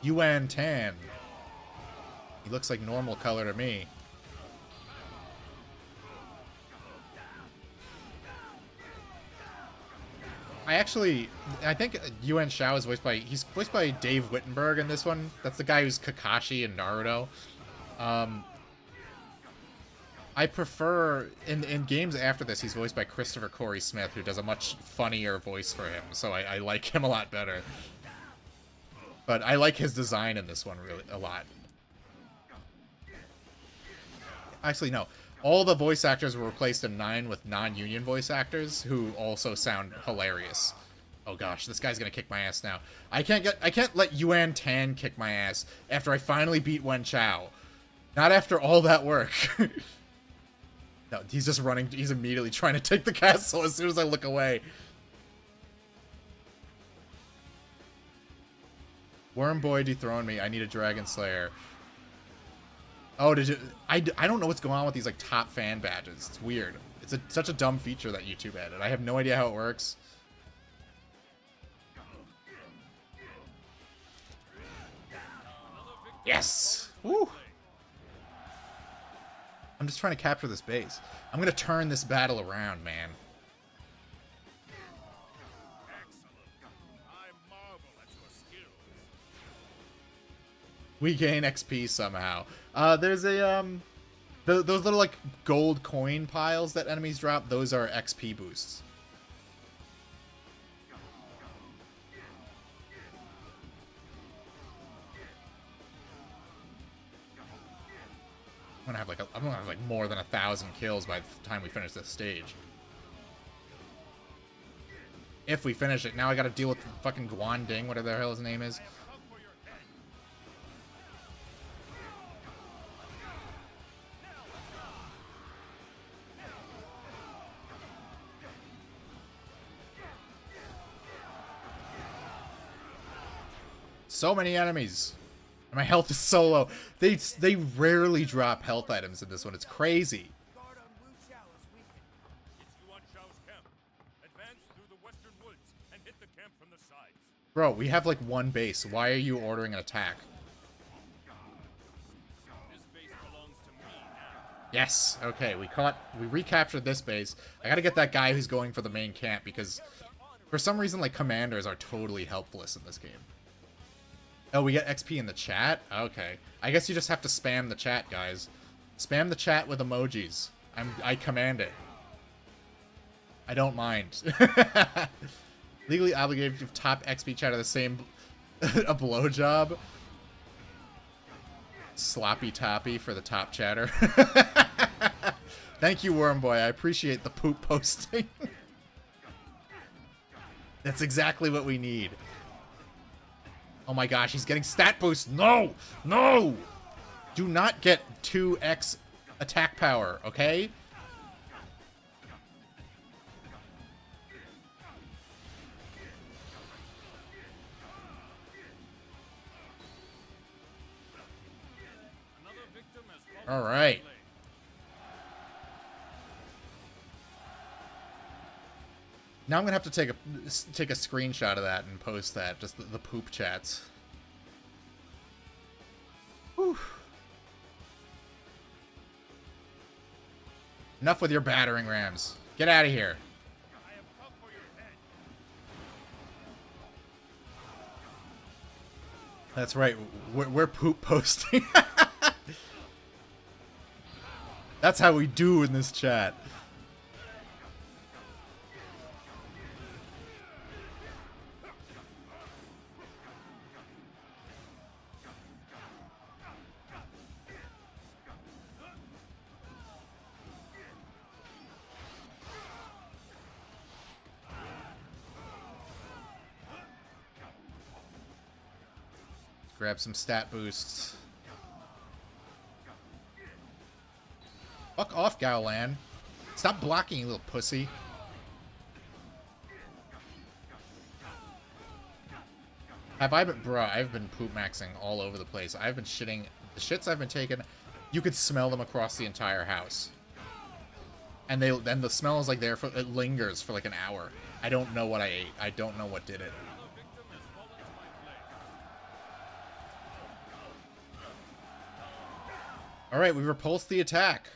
Yuan Tan. He looks like normal color to me. I think Yuan Shao is he's voiced by Dave Wittenberg in this one. That's the guy who's Kakashi in Naruto. I prefer, in games after this, he's voiced by Christopher Corey Smith, who does a much funnier voice for him, so I like him a lot better. But I like his design in this one really a lot. Actually, no. All the voice actors were replaced in 9 with non-union voice actors who also sound hilarious. Oh gosh, this guy's gonna kick my ass now. I can't let Yuan Tan kick my ass after I finally beat Wen Chao. Not after all that work. No, he's just running. He's immediately trying to take the castle as soon as I look away. Worm Boy dethroned me. I need a Dragon Slayer. Oh, did you? I don't know what's going on with these like top fan badges. It's weird. It's such a dumb feature that YouTube added. I have no idea how it works. Yes! Woo! I'm just trying to capture this base. I'm gonna turn this battle around, man. We gain XP somehow. There's a, those little, like, gold coin piles that enemies drop, those are XP boosts. I'm gonna have like more than 1,000 kills by the time we finish this stage. If we finish it. Now I gotta deal with fucking Guanding, whatever the hell his name is. So many enemies. My health is so low. They rarely drop health items in this one. It's crazy. Guard on Wu Chao is weakened. It's Yuan Shao's camp. Advance through the western woods and hit the camp from the sides. Bro, we have like one base. Why are you ordering an attack? This base belongs to me now. Yes. Okay, we recaptured this base. I gotta get that guy who's going for the main camp because for some reason like commanders are totally helpless in this game. Oh, we get XP in the chat? Okay. I guess you just have to spam the chat, guys. Spam the chat with emojis. I command it. I don't mind. Legally obligated to give top XP chatter the same... a blowjob? Sloppy toppy for the top chatter. Thank you, Worm Boy. I appreciate the poop posting. That's exactly what we need. Oh my gosh, he's getting stat boost. No! No! Do not get 2x attack power, okay? All right. Now I'm gonna have to take a screenshot of that and post that, just the poop chats. Whew. Enough with your battering rams. Get out of here. That's right. We're poop posting. That's how we do in this chat. Grab some stat boosts. Fuck off, Gowlan. Stop blocking, you little pussy. Have I been... Bruh, I've been poop maxing all over the place. I've been shitting... The shits I've been taking, you could smell them across the entire house. And then the smell is like there for... It lingers for like an hour. I don't know what I ate. I don't know what did it. Alright, we repulsed the attack.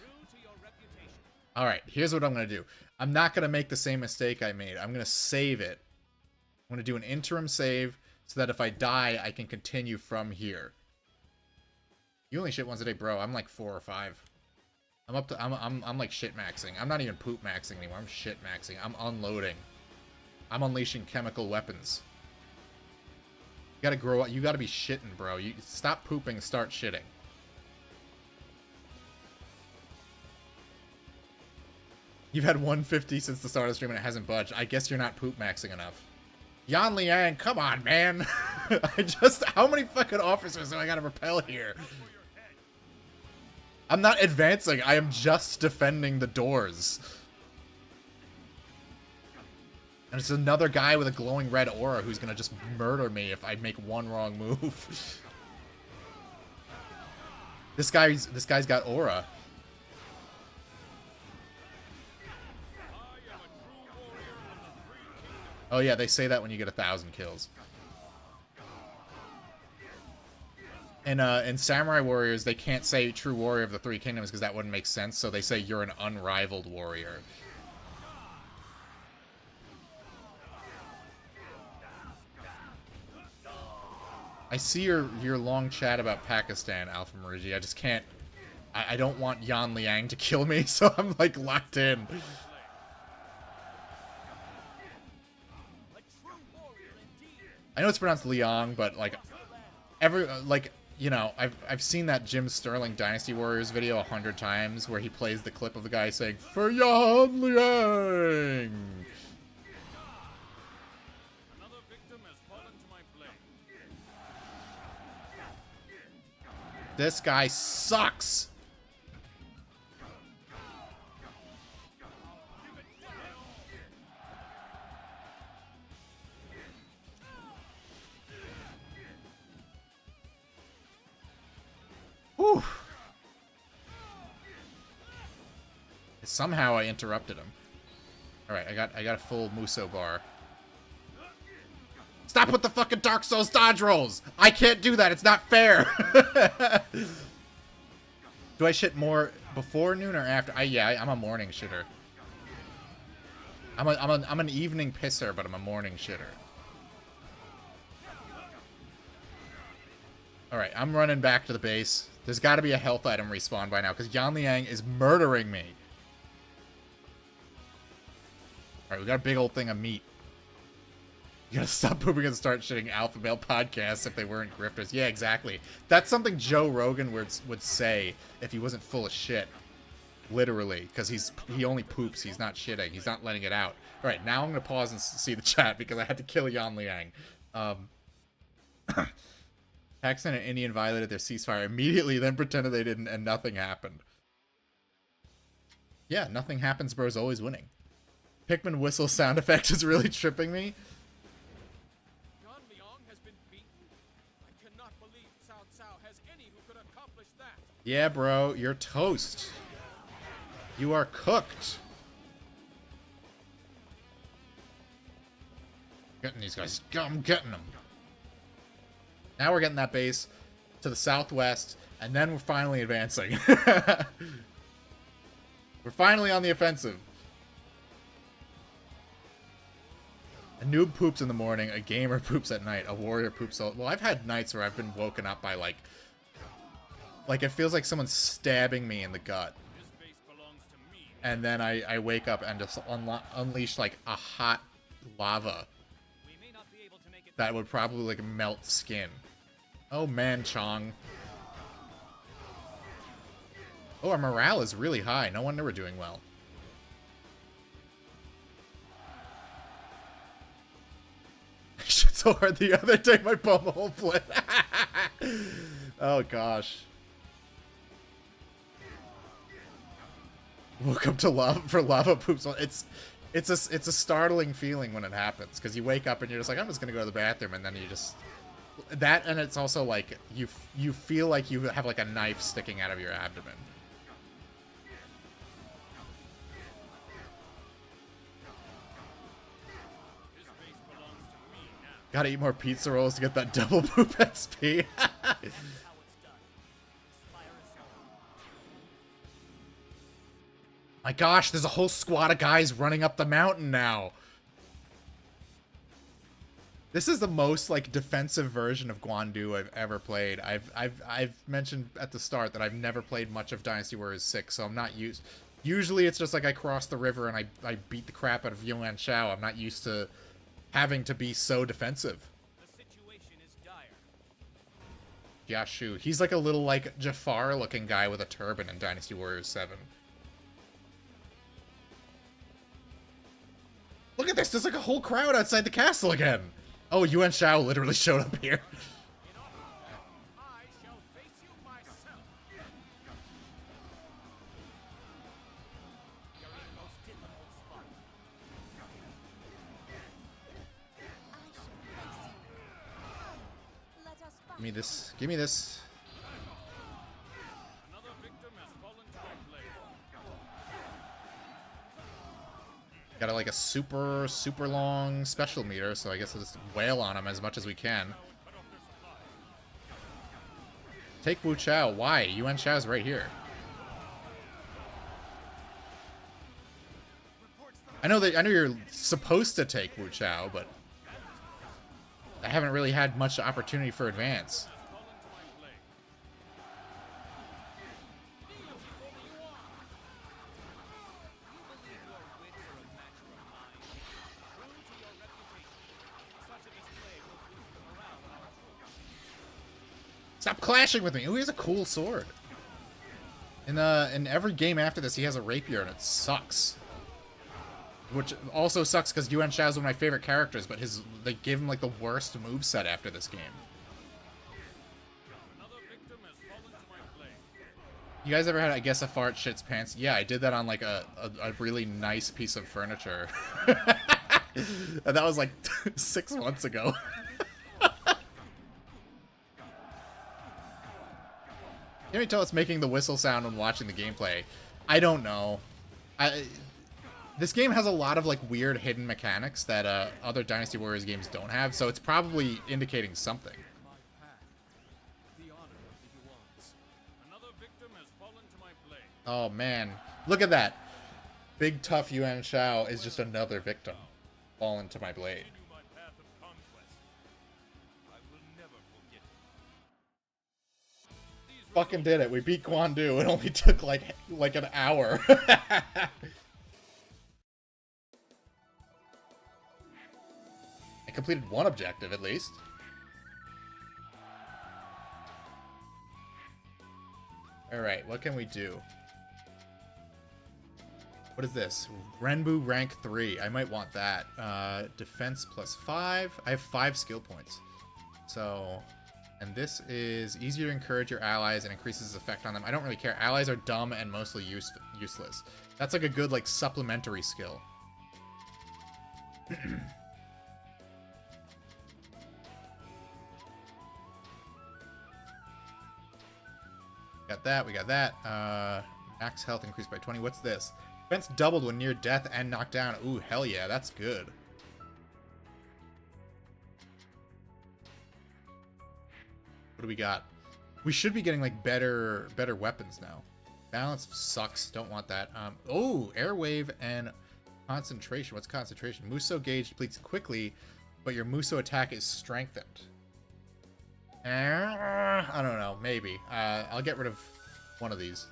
Alright, here's what I'm going to do. I'm not going to make the same mistake I made. I'm going to save it. I'm going to do an interim save so that if I die, I can continue from here. You only shit once a day, bro. I'm like 4 or 5. I'm up to... I'm like shit maxing. I'm not even poop maxing anymore. I'm shit maxing. I'm unloading. I'm unleashing chemical weapons. You gotta grow up. You gotta be shitting, bro. You stop pooping, start shitting. You've had 150 since the start of the stream and it hasn't budged. I guess you're not poop maxing enough. Yan Liang, come on, man. How many fucking officers do I gotta repel here? I'm not advancing. I am just defending the doors. And it's another guy with a glowing red aura who's gonna just murder me if I make one wrong move. This guy's got aura. Oh yeah, they say that when you get 1,000 kills. In Samurai Warriors, they can't say true warrior of the Three Kingdoms because that wouldn't make sense, so they say you're an unrivaled warrior. I see your long chat about Pakistan, Alpha Maruji. I just can't... I don't want Yan Liang to kill me, so I'm, like, locked in. I know it's pronounced Liang, but, like, you know, I've seen that Jim Sterling Dynasty Warriors video 100 times where he plays the clip of the guy saying, "For Yan Liang!" Another victim has fallen to my blade. This guy sucks! Whew. Somehow I interrupted him. Alright, I got a full Muso bar. Stop with the fucking Dark Souls dodge rolls! I can't do that, it's not fair! Do I shit more before noon or after? I'm a morning shitter. I'm an evening pisser, but I'm a morning shitter. Alright, I'm running back to the base. There's got to be a health item respawn by now, because Yan Liang is murdering me. Alright, we got a big old thing of meat. You gotta stop pooping and start shitting alpha male podcasts if they weren't grifters. Yeah, exactly. That's something Joe Rogan would say if he wasn't full of shit. Literally, because he only poops, he's not shitting, he's not letting it out. Alright, now I'm gonna pause and see the chat, because I had to kill Yan Liang. Pakistan and Indian violated their ceasefire immediately, then pretended they didn't, and nothing happened. Yeah, nothing happens, bro's always winning. Pikmin whistle sound effect is really tripping me. Yan Liang has been beaten? I cannot believe Cao Cao has any who could accomplish that. Yeah, bro, you're toast. You are cooked. Getting these guys. I'm getting them. Now we're getting that base to the southwest, and then we're finally advancing. We're finally on the offensive. A noob poops in the morning, a gamer poops at night, a warrior poops all... Well, I've had nights where I've been woken up by, like it feels like someone's stabbing me in the gut. And then I wake up and just unleash, like, a hot lava that would probably, like, melt skin. Oh, man, Chong. Oh, our morale is really high. No wonder we're doing well. I shit so hard the other day, my bumhole split. Oh gosh. Woke up to lava for lava poops. It's a startling feeling when it happens because you wake up and you're just like, I'm just gonna go to the bathroom, and then you just that, and it's also like you feel like you have like a knife sticking out of your abdomen. Gotta eat more pizza rolls to get that double poop XP. My gosh, there's a whole squad of guys running up the mountain now. This is the most like defensive version of Guandu I've ever played. I've mentioned at the start that I've never played much of Dynasty Warriors 6, so I'm not used. Usually it's just like I cross the river and I beat the crap out of Yuan Shao. I'm not used to having to be so defensive. The situation is dire. Yashu. He's like a little like Jafar looking guy with a turban in Dynasty Warriors 7. Look at this, there's like a whole crowd outside the castle again. Oh, Yuan Shao literally showed up here. I shall face you myself. You're in most difficult spot. Give me this. Give me this. Another victim has fallen to my blade. Got like a super long special meter, so I guess I'll just wail on him as much as we can. Take Wu Chao. Why? Yuan Shao's right here. I know you're supposed to take Wu Chao, but I haven't really had much opportunity for advance. Stop clashing with me. Ooh, he has a cool sword. In every game after this, he has a rapier, and it sucks. Which also sucks because Yuan Shao is one of my favorite characters, but they give him like the worst moveset after this game. You guys ever had, I guess, a fart shits pants? Yeah, I did that on like a really nice piece of furniture. And that was like 6 months ago. Can you tell it's making the whistle sound when watching the gameplay? I don't know. This game has a lot of like weird hidden mechanics that other Dynasty Warriors games don't have, so it's probably indicating something. Oh man, look at that! Big tough Yuan Shao is just another victim fallen to my blade. Fucking did it. We beat Guandu. It only took like an hour. I completed one objective at least. Alright, what can we do? What is this? Renbu rank 3. I might want that. Defense +5. I have 5 skill points. So... And this is easier to encourage your allies and increases effect on them. I don't really care. Allies are dumb and mostly useless. That's like a good, like, supplementary skill. Got that, we got that. Max health increased by 20. What's this? Defense doubled when near death and knocked down. Ooh, hell yeah, that's good. What do we got? We should be getting like better weapons now. Balance sucks. Don't want that. Oh, airwave and concentration. What's concentration? Muso gauge depletes quickly, but your Muso attack is strengthened. I don't know. Maybe. I'll get rid of one of these.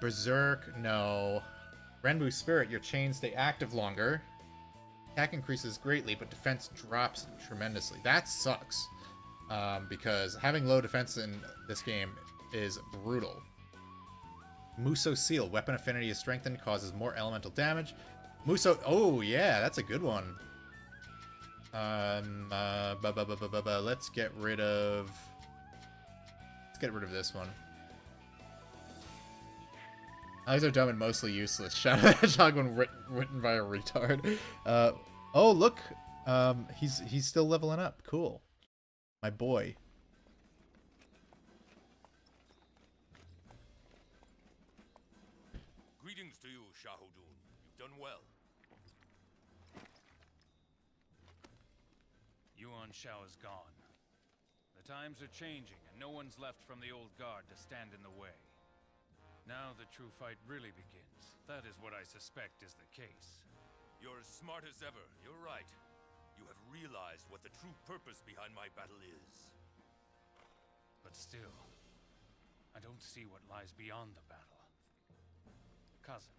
Berserk. No. Renbu Spirit. Your chains stay active longer. Attack increases greatly, but defense drops tremendously. That sucks. Because having low defense in this game is brutal. Muso Seal. Weapon affinity is strengthened, causes more elemental damage. Muso... Oh, yeah, that's a good one. Let's get rid of this one. Eyes are dumb and mostly useless. Shadow the Hedgehog when written by a retard. Oh look, he's still leveling up. Cool, my boy. Greetings to you, Shahudun. You've done well. Yuan Shao is gone. The times are changing, and no one's left from the old guard to stand in the way. Now the true fight really begins. That is what I suspect is the case. You're as smart as ever. You're right. You have realized what the true purpose behind my battle is. But still, I don't see what lies beyond the battle. Cousin,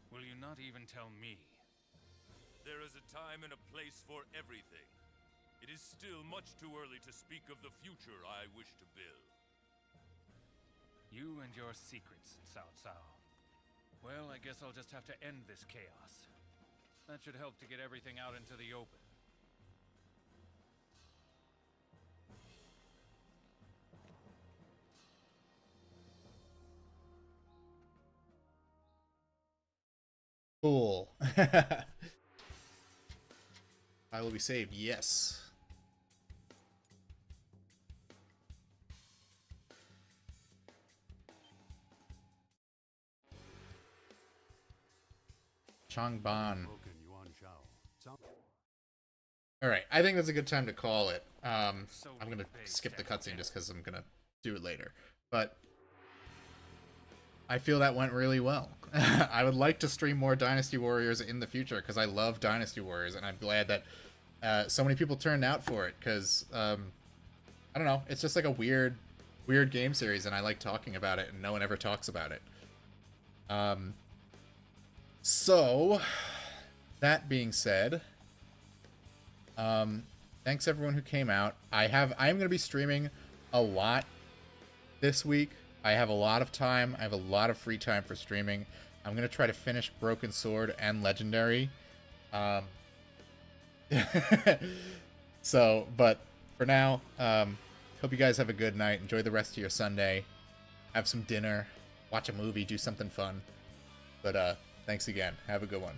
will you not even tell me? There is a time and a place for everything. It is still much too early to speak of the future I wish to build. You and your secrets, Cao Cao. Well, I guess I'll just have to end this chaos. That should help to get everything out into the open. Cool. I will be saved. Yes. Changban. All right, I think that's a good time to call it. I'm gonna skip the cutscene just because I'm gonna do it later. But I feel that went really well. I would like to stream more Dynasty Warriors in the future because I love Dynasty Warriors, and I'm glad that so many people turned out for it. Because I don't know, it's just like a weird game series, and I like talking about it, and no one ever talks about it. So that being said, thanks everyone who came out. I'm going to be streaming a lot this week. I have a lot of time. I have a lot of free time for streaming. I'm going to try to finish Broken Sword and Legendary. So, but for now, hope you guys have a good night. Enjoy the rest of your Sunday. Have some dinner. Watch a movie. Do something fun. But, thanks again. Have a good one.